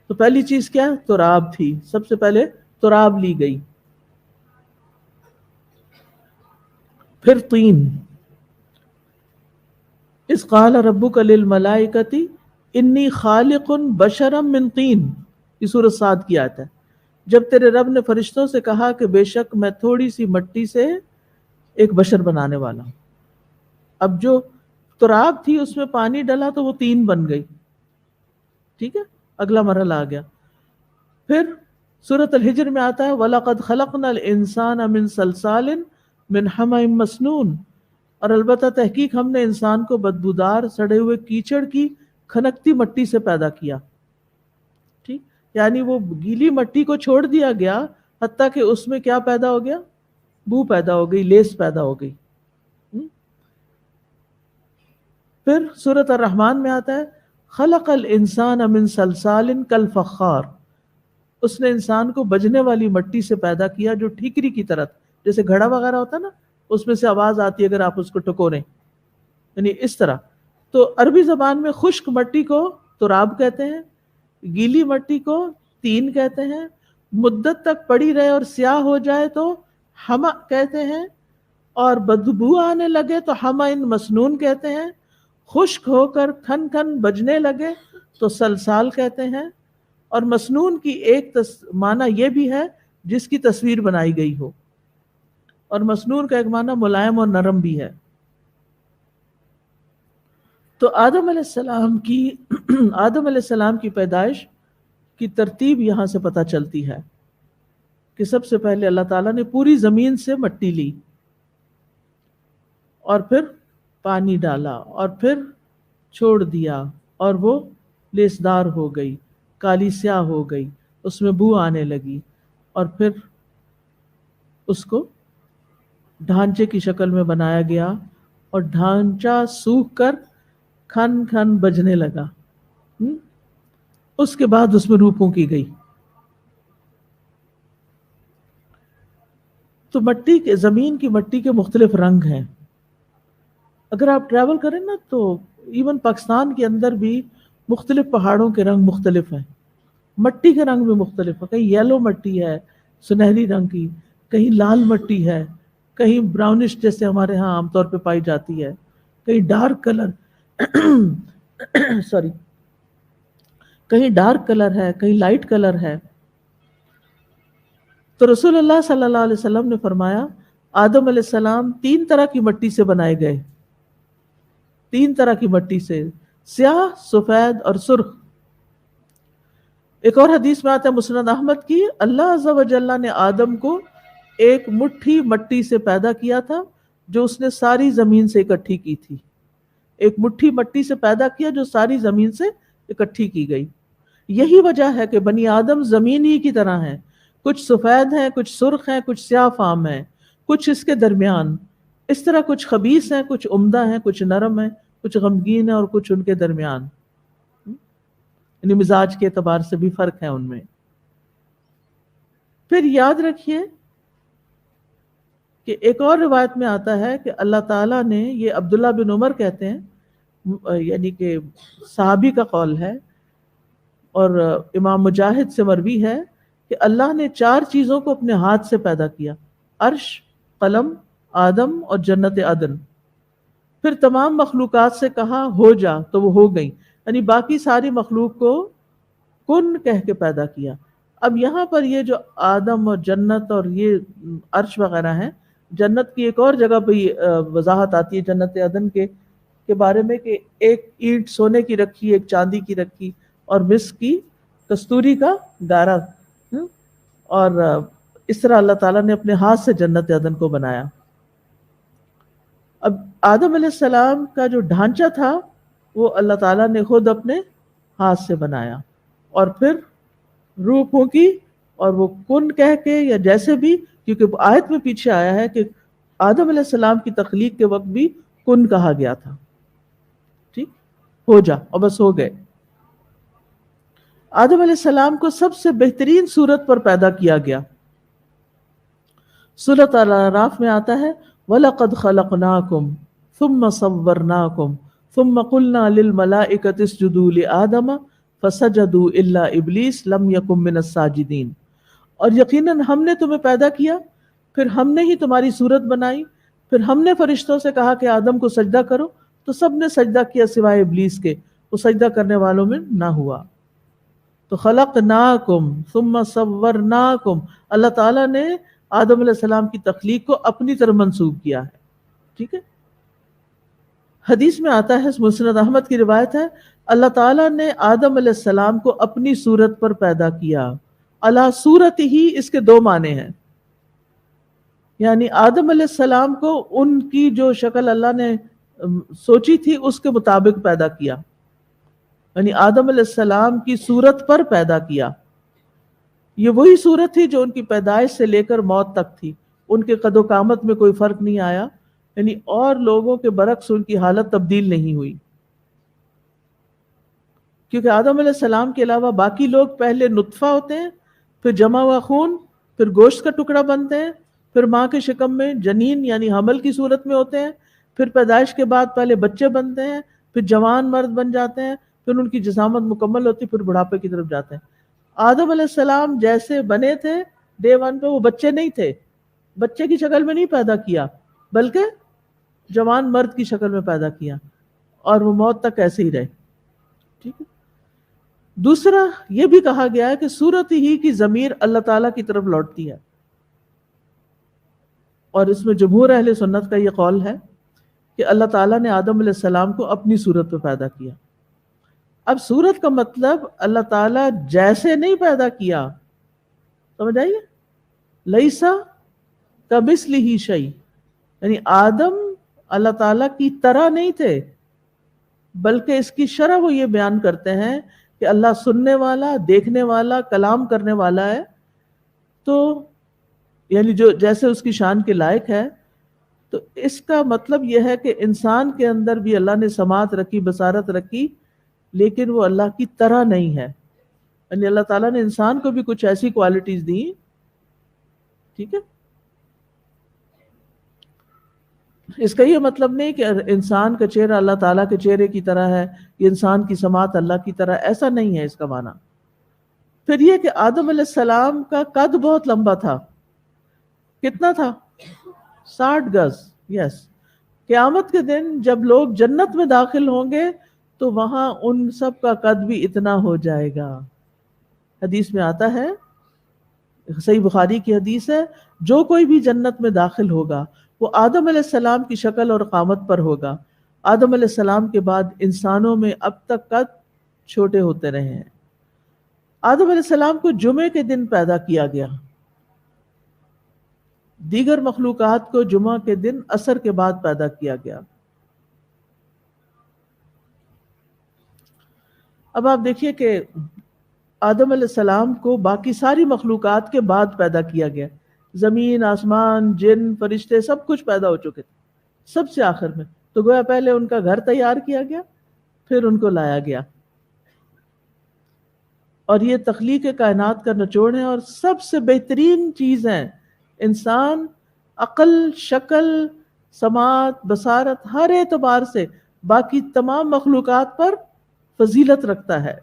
تو پہلی چیز کیا ہے؟ تراب تھی، سب سے پہلے تراب لی گئی، پھر طین۔ اذ قال ربک للملائکۃ انی خالق بشرا من طین، یہ سورۃ صاد کی آیت ہے۔ جب تیرے رب نے فرشتوں سے کہا کہ بے شک میں تھوڑی سی مٹی سے ایک بشر بنانے والا ہوں۔ اب جو تراب تھی اس میں پانی ڈلا تو وہ طین بن گئی۔ ٹھیک ہے، اگلا مرحلہ آ گیا۔ پھر سورۃ الحجر میں آتا ہے وَلَقَدْ خَلَقْنَا الْإِنسَانَ مِنْ صَلْصَالٍ مِنْ حَمَإٍ مَسْنُونٍ، اور البتہ تحقیق ہم نے انسان کو بدبودار سڑے ہوئے کیچڑ کی کھنکتی مٹی سے پیدا کیا۔ ٹھیک، یعنی وہ گیلی مٹی کو چھوڑ دیا گیا، حتیٰ کہ اس میں کیا پیدا ہو گیا؟ بو پیدا ہو گئی، لیس پیدا ہو گئی۔ پھر سورۃ الرحمن میں آتا ہے خلق الانسان من صلصال کالفخار، اس نے انسان کو بجنے والی مٹی سے پیدا کیا جو ٹھیکری کی طرح، جیسے گھڑا وغیرہ ہوتا ہے نا، اس میں سے آواز آتی ہے اگر آپ اس کو ٹکوریں، یعنی اس طرح۔ تو عربی زبان میں خشک مٹی کو تراب کہتے ہیں، گیلی مٹی کو طین کہتے ہیں، مدت تک پڑی رہے اور سیاہ ہو جائے تو حما کہتے ہیں، اور بدبو آنے لگے تو حمائن مسنون کہتے ہیں، خشک ہو کر کھن کھن بجنے لگے تو سلسال کہتے ہیں، اور مسنون کی ایک معنی یہ بھی ہے جس کی تصویر بنائی گئی ہو، اور مسنون کا ایک معنی ملائم اور نرم بھی ہے۔ تو آدم علیہ السلام کی پیدائش کی ترتیب یہاں سے پتہ چلتی ہے کہ سب سے پہلے اللہ تعالیٰ نے پوری زمین سے مٹی لی، اور پھر پانی ڈالا، اور پھر چھوڑ دیا، اور وہ لیسدار ہو گئی، کالی سیاہ ہو گئی، اس میں بو آنے لگی، اور پھر اس کو ڈھانچے کی شکل میں بنایا گیا، اور ڈھانچہ سوکھ کر کھن کھن بجنے لگا۔ اس کے بعد اس میں روح پھونکی گئی۔ تو زمین کی مٹی کے مختلف رنگ ہیں۔ اگر آپ ٹریول کریں نا تو ایون پاکستان کے اندر بھی مختلف پہاڑوں کے رنگ مختلف ہیں، مٹی کے رنگ بھی مختلف ہیں، کہیں یلو مٹی ہے سنہری رنگ کی، کہیں لال مٹی ہے، کہیں براؤنش جیسے ہمارے ہاں عام طور پہ پائی جاتی ہے، کہیں ڈارک کلر کہیں ڈارک کلر ہے، کہیں لائٹ کلر ہے۔ تو رسول اللہ صلی اللہ علیہ وسلم نے فرمایا آدم علیہ السلام 3 طرح کی مٹی سے بنائے گئے، 3 طرح کی مٹی سے، سیاہ، سفید اور سرخ۔ ایک اور حدیث میں آتا ہے مسند احمد کی، اللہ عز و جل نے آدم کو ایک مٹھی مٹی سے پیدا کیا تھا جو اس نے ساری زمین سے اکٹھی کی تھی، ایک مٹھی مٹی سے پیدا کیا جو ساری زمین سے اکٹھی کی گئی. یہی وجہ ہے کہ بنی آدم زمین ہی کی طرح ہیں، کچھ سفید ہیں، کچھ سرخ ہیں، کچھ سیاہ فام ہیں، کچھ اس کے درمیان. اس طرح کچھ خبیث ہیں، کچھ عمدہ ہیں، کچھ نرم ہیں، کچھ غمگین ہیں اور کچھ ان کے درمیان. یعنی مزاج کے اعتبار سے بھی فرق ہے ان میں. پھر یاد رکھیے کہ ایک اور روایت میں آتا ہے کہ اللہ تعالیٰ نے، یہ عبداللہ بن عمر کہتے ہیں، یعنی کہ صحابی کا قول ہے اور امام مجاہد سے مروی ہے کہ اللہ نے 4 چیزوں کو اپنے ہاتھ سے پیدا کیا: عرش، قلم، آدم اور جنت عدن. پھر تمام مخلوقات سے کہا ہو جا تو وہ ہو گئی، یعنی باقی ساری مخلوق کو کن کہہ کے پیدا کیا. اب یہاں پر یہ جو آدم اور جنت اور یہ عرش وغیرہ ہیں، جنت کی ایک اور جگہ پہ وضاحت آتی ہے جنت عدن کے بارے میں کہ ایک اینٹ سونے کی رکھی، ایک چاندی کی رکھی اور مسک کی کستوری کا دارا. اور اس طرح اللہ تعالیٰ نے اپنے ہاتھ سے جنت عدن کو بنایا. اب آدم علیہ السلام کا جو ڈھانچہ تھا وہ اللہ تعالیٰ نے خود اپنے ہاتھ سے بنایا اور پھر روح پھونکی اور وہ کن کہہ کے یا جیسے بھی، کیونکہ آیت میں پیچھے آیا ہے کہ آدم علیہ السلام کی تخلیق کے وقت بھی کن کہا گیا تھا. ٹھیک، ہو جا، اور بس ہو گئے. آدم علیہ السلام کو سب سے بہترین صورت پر پیدا کیا گیا. سورۃ الاعراف میں آتا ہے وَلَقَدْ خَلَقْنَاكُمْ ثُمَّ صَوَّرْنَاكُمْ ثُمَّ قُلْنَا لِلْمَلَائِكَةِ اسْجُدُوا لِآدَمَ فَسَجَدُوا إِلَّا إِبْلِيسَ لَمْ يَكُنْ مِنَ السَّاجِدِينَ. اور یقیناً ہم نے تمہیں پیدا کیا، پھر ہم نے ہی تمہاری صورت بنائی، پھر ہم نے فرشتوں سے کہا کہ آدم کو سجدہ کرو، تو سب نے سجدہ کیا سوائے ابلیس کے، وہ سجدہ کرنے والوں میں نہ ہوا. تو خلقناکم ثم صورناکم، اللہ تعالیٰ نے آدم علیہ السلام کی تخلیق کو اپنی طرف منسوب کیا ہے. ٹھیک ہے. حدیث میں آتا ہے، مسند احمد کی روایت ہے، اللہ تعالیٰ نے آدم علیہ السلام کو اپنی صورت پر پیدا کیا. اللہ صورت ہی، اس کے 2 معنی ہیں. یعنی آدم علیہ السلام کو ان کی جو شکل اللہ نے سوچی تھی اس کے مطابق پیدا کیا، یعنی آدم علیہ السلام کی صورت پر پیدا کیا. یہ وہی صورت تھی جو ان کی پیدائش سے لے کر موت تک تھی، ان کے قد و قامت میں کوئی فرق نہیں آیا، یعنی اور لوگوں کے برعکس ان کی حالت تبدیل نہیں ہوئی. کیونکہ آدم علیہ السلام کے علاوہ باقی لوگ پہلے نطفہ ہوتے ہیں، پھر جمع ہوا خون، پھر گوشت کا ٹکڑا بنتے ہیں، پھر ماں کے شکم میں جنین یعنی حمل کی صورت میں ہوتے ہیں، پھر پیدائش کے بعد پہلے بچے بنتے ہیں، پھر جوان مرد بن جاتے ہیں، پھر ان کی جسامت مکمل ہوتی، پھر بڑھاپے کی طرف جاتے ہیں. آدم علیہ السلام جیسے بنے تھے ڈے 1 پہ، وہ بچے نہیں تھے، بچے کی شکل میں نہیں پیدا کیا، بلکہ جوان مرد کی شکل میں پیدا کیا، اور وہ موت تک ایسے ہی رہے. ٹھیک ہے. دوسرا یہ بھی کہا گیا ہے کہ صورت ہی کی ضمیر اللہ تعالیٰ کی طرف لوٹتی ہے، اور اس میں جمہور اہل سنت کا یہ قول ہے کہ اللہ تعالیٰ نے آدم علیہ السلام کو اپنی صورت پہ پیدا کیا. اب صورت کا مطلب اللہ تعالیٰ جیسے نہیں پیدا کیا، سمجھ آئیے، لیسا کمثلہ شیء، یعنی آدم اللہ تعالیٰ کی طرح نہیں تھے، بلکہ اس کی شرح وہ یہ بیان کرتے ہیں کہ اللہ سننے والا، دیکھنے والا، کلام کرنے والا ہے، تو یعنی جو جیسے اس کی شان کے لائق ہے. تو اس کا مطلب یہ ہے کہ انسان کے اندر بھی اللہ نے سماعت رکھی، بصارت رکھی، لیکن وہ اللہ کی طرح نہیں ہے. یعنی اللہ تعالیٰ نے انسان کو بھی کچھ ایسی کوالٹیز دی. ٹھیک ہے. اس کا یہ مطلب نہیں کہ انسان کا چہرہ اللہ تعالیٰ کے چہرے کی طرح ہے، کہ انسان کی سماعت اللہ کی طرح، ایسا نہیں ہے اس کا معنی. پھر یہ کہ آدم علیہ السلام کا قد بہت لمبا تھا. کتنا تھا؟ 60 گز. یس. قیامت کے دن جب لوگ جنت میں داخل ہوں گے تو وہاں ان سب کا قد بھی اتنا ہو جائے گا. حدیث میں آتا ہے، صحیح بخاری کی حدیث ہے، جو کوئی بھی جنت میں داخل ہوگا وہ آدم علیہ السلام کی شکل اور قامت پر ہوگا. آدم علیہ السلام کے بعد انسانوں میں اب تک قد چھوٹے ہوتے رہے ہیں. آدم علیہ السلام کو جمعے کے دن پیدا کیا گیا. دیگر مخلوقات کو جمعہ کے دن عصر کے بعد پیدا کیا گیا. اب آپ دیکھیے کہ آدم علیہ السلام کو باقی ساری مخلوقات کے بعد پیدا کیا گیا. زمین، آسمان، جن، فرشتے سب کچھ پیدا ہو چکے تھے سب سے آخر میں. تو گویا پہلے ان کا گھر تیار کیا گیا، پھر ان کو لایا گیا. اور یہ تخلیق کائنات کا نچوڑ ہے، اور سب سے بہترین چیز ہے. انسان عقل، شکل، سماعت، بصارت، ہر اعتبار سے باقی تمام مخلوقات پر فضیلت رکھتا ہے،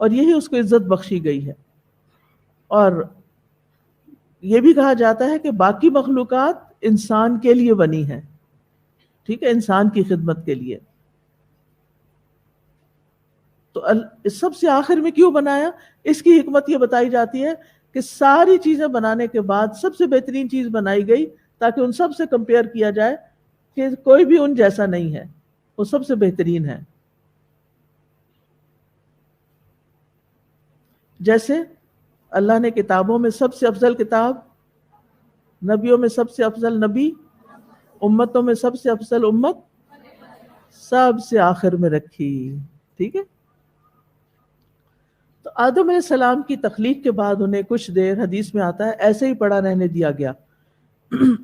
اور یہی اس کو عزت بخشی گئی ہے. اور یہ بھی کہا جاتا ہے کہ باقی مخلوقات انسان کے لیے بنی ہے، ٹھیک ہے، انسان کی خدمت کے لیے. تو سب سے آخر میں کیوں بنایا؟ اس کی حکمت یہ بتائی جاتی ہے کہ ساری چیزیں بنانے کے بعد سب سے بہترین چیز بنائی گئی تاکہ ان سب سے کمپیئر کیا جائے کہ کوئی بھی ان جیسا نہیں ہے، وہ سب سے بہترین ہے. جیسے اللہ نے کتابوں میں سب سے افضل کتاب، نبیوں میں سب سے افضل نبی، امتوں میں سب سے افضل امت سب سے آخر میں رکھی. ٹھیک ہے. تو آدم علیہ السلام کی تخلیق کے بعد انہیں کچھ دیر، حدیث میں آتا ہے، ایسے ہی پڑا رہنے دیا گیا.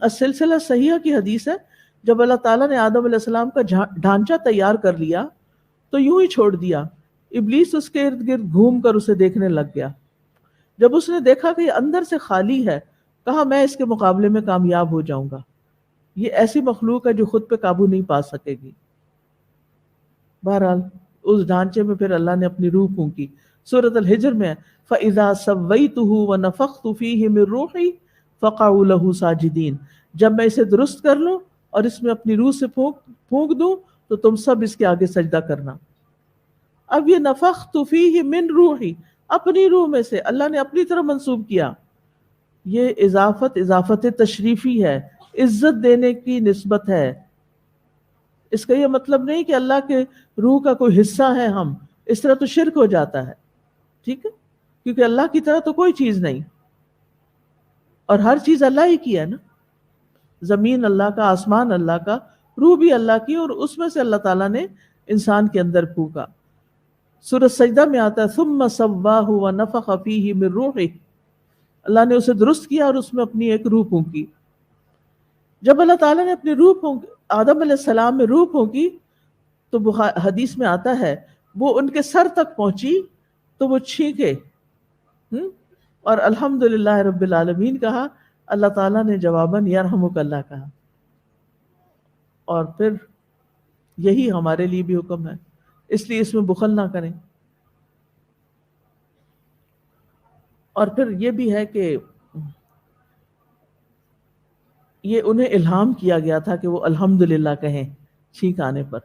السلسلہ صحیحہ کی حدیث ہے، جب اللہ تعالیٰ نے آدم علیہ السلام کا ڈھانچہ تیار کر لیا تو یوں ہی چھوڑ دیا. ابلیس اس کے ارد گرد گھوم کر اسے دیکھنے لگ گیا. جب اس نے دیکھا کہ یہ اندر سے خالی ہے، کہا میں اس کے مقابلے میں کامیاب ہو جاؤں گا. یہ ایسی مخلوق ہے جو خود پہ قابو نہیں پا سکے گی. بہرحال اس ڈھانچے میں پھر اللہ نے اپنی روح پھونکی. سورۃ الحجر میں فَإِذَا سَوَّيْتُهُ وَنَفَخْتُ فِيهِ مِن رُوحِي فَقَعُوا لَهُ سَاجِدِينَ. جب میں اسے درست کر لوں اور اس میں اپنی روح سے پھونک دوں تو تم سب اس کے آگے سجدہ کرنا. اب یہ نفخت فیہ من روحی، اپنی روح میں سے اللہ نے اپنی طرف منسوب کیا. یہ اضافت تشریفی ہے، عزت دینے کی نسبت ہے. اس کا یہ مطلب نہیں کہ اللہ کے روح کا کوئی حصہ ہے ہم، اس طرح تو شرک ہو جاتا ہے. ٹھیک ہے، کیونکہ اللہ کی طرح تو کوئی چیز نہیں، اور ہر چیز اللہ ہی کی ہے نا. زمین اللہ کا، آسمان اللہ کا، روح بھی اللہ کی، اور اس میں سے اللہ تعالیٰ نے انسان کے اندر پھونکا. سورۃ سجدہ میں آتا ہے ثم سواہ ونفخ فیہ من روحہ، اللہ نے اسے درست کیا اور اس میں اپنی ایک روح پھونکی. جب اللہ تعالیٰ نے اپنی روح آدم علیہ السلام میں روح پھونکی تو حدیث میں آتا ہے وہ ان کے سر تک پہنچی تو وہ چھینکے اور الحمدللہ رب العالمین کہا. اللہ تعالیٰ نے جواباً یرحمک اللہ کہا. اور پھر یہی ہمارے لیے بھی حکم ہے، اس لیے اس میں بخل نہ کریں. اور پھر یہ بھی ہے کہ یہ انہیں الہام کیا گیا تھا کہ وہ الحمدللہ کہیں چھینک آنے پر.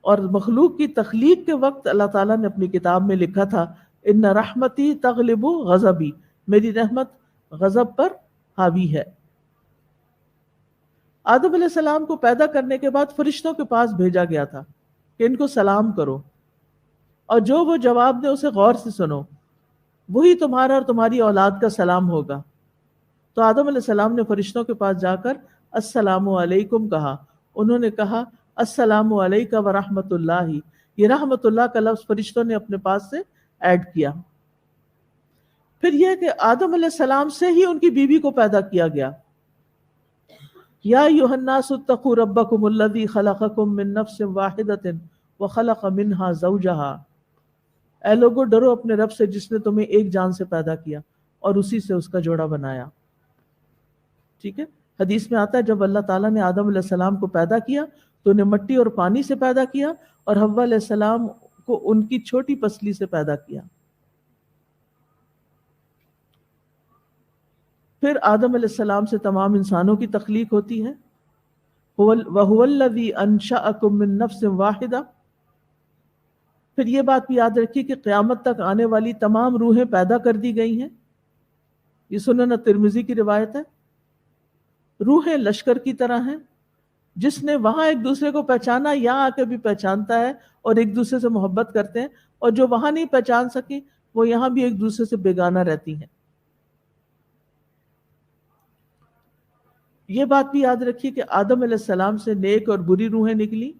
اور مخلوق کی تخلیق کے وقت اللہ تعالیٰ نے اپنی کتاب میں لکھا تھا ان رحمتی تغلب غضبی، میری رحمت غضب پر حاوی ہے. آدم علیہ السلام کو پیدا کرنے کے بعد فرشتوں کے پاس بھیجا گیا تھا کہ ان کو سلام کرو، اور جو وہ جواب دے اسے غور سے سنو، وہی تمہارا اور تمہاری اولاد کا سلام ہوگا. تو آدم علیہ السلام نے فرشتوں کے پاس جا کر السلام علیکم کہا. انہوں نے کہا السلام علیکم ورحمۃ اللہ. یہ رحمت اللہ کا لفظ فرشتوں نے اپنے پاس سے ایڈ کیا. پھر یہ کہ آدم علیہ السلام سے ہی ان کی بیوی کو پیدا کیا گیا. یا ایھا الناس اتقوا ربکم الذی خلقکم من نفس واحدۃ وخلق منها زوجها. اے لوگو ڈرو اپنے رب سے جس نے تمہیں ایک جان سے پیدا کیا اور اسی سے اس کا جوڑا بنایا. ٹھیک ہے. حدیث میں آتا ہے جب اللہ تعالیٰ نے آدم علیہ السلام کو پیدا کیا تو انہیں مٹی اور پانی سے پیدا کیا، اور حوا علیہ السلام کو ان کی چھوٹی پسلی سے پیدا کیا. پھر آدم علیہ السلام سے تمام انسانوں کی تخلیق ہوتی ہے. وَهُوَ الَّذِي أَنشَأَكُم مِّن نَّفْسٍ وَاحِدَةٍ. پھر یہ بات بھی یاد رکھیے کہ قیامت تک آنے والی تمام روحیں پیدا کر دی گئی ہیں. یہ سنن ترمذی کی روایت ہے. روحیں لشکر کی طرح ہیں، جس نے وہاں ایک دوسرے کو پہچانا یہاں آ کے بھی پہچانتا ہے اور ایک دوسرے سے محبت کرتے ہیں، اور جو وہاں نہیں پہچان سکی وہ یہاں بھی ایک دوسرے سے بیگانہ رہتی ہیں. یہ بات بھی یاد رکھیے کہ آدم علیہ السلام سے نیک اور بری روحیں نکلی.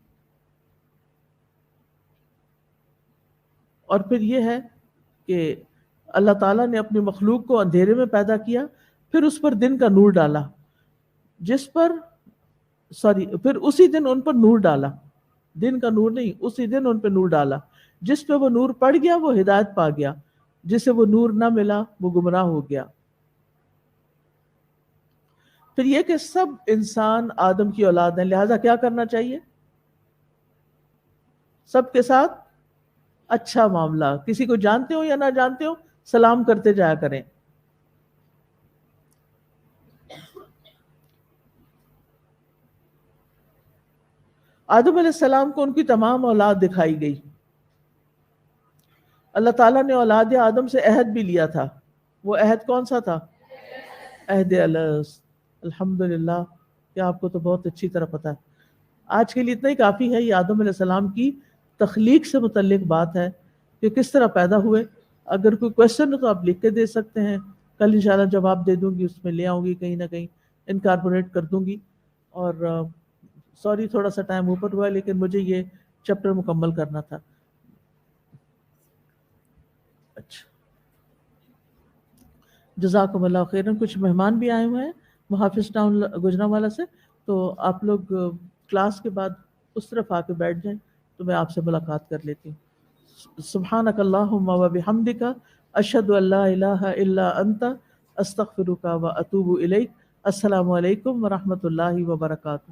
اور پھر یہ ہے کہ اللہ تعالیٰ نے اپنی مخلوق کو اندھیرے میں پیدا کیا، پھر اس پر دن کا نور ڈالا، پھر اسی دن ان پر نور ڈالا، دن کا نور نہیں، اسی دن ان پہ نور ڈالا، جس پہ وہ نور پڑ گیا وہ ہدایت پا گیا، جسے وہ نور نہ ملا وہ گمراہ ہو گیا۔ پھر یہ کہ سب انسان آدم کی اولاد ہیں، لہذا کیا کرنا چاہیے؟ سب کے ساتھ اچھا معاملہ، کسی کو جانتے ہو یا نہ جانتے ہو سلام کرتے جایا کریں۔ آدم علیہ السلام کو ان کی تمام اولاد دکھائی گئی۔ اللہ تعالیٰ نے اولاد آدم سے عہد بھی لیا تھا، وہ عہد کون سا تھا؟ عہد الست۔ الحمدللہ کہ آپ کو تو بہت اچھی طرح پتہ ہے۔ آج کے لیے اتنا ہی کافی ہے، یہ آدم علیہ السلام کی تخلیق سے متعلق بات ہے کہ کس طرح پیدا ہوئے۔ اگر کوئی کوشچن ہو تو آپ لکھ کے دے سکتے ہیں، کل انشاءاللہ جواب دے دوں گی، اس میں لے آؤں گی، کہیں نہ کہیں انکارپوریٹ کر دوں گی۔ اور سوری تھوڑا سا ٹائم اوپر ہوا، لیکن مجھے یہ چیپٹر مکمل کرنا تھا۔ اچھا، جزاکم اللہ خیرن۔ کچھ مہمان بھی آئے ہوئے ہیں محافظ ٹاؤن گوجرانوالہ سے، تو آپ لوگ کلاس کے بعد اس طرف آ کے بیٹھ جائیں تو میں آپ سے ملاقات کر لیتی ہوں۔ سبحانک اللہم و بحمدک، اشہد ان لا الہ الا انت، استغفرک و اتوب الیک۔ السلام علیکم ورحمۃ اللہ وبرکاتہ۔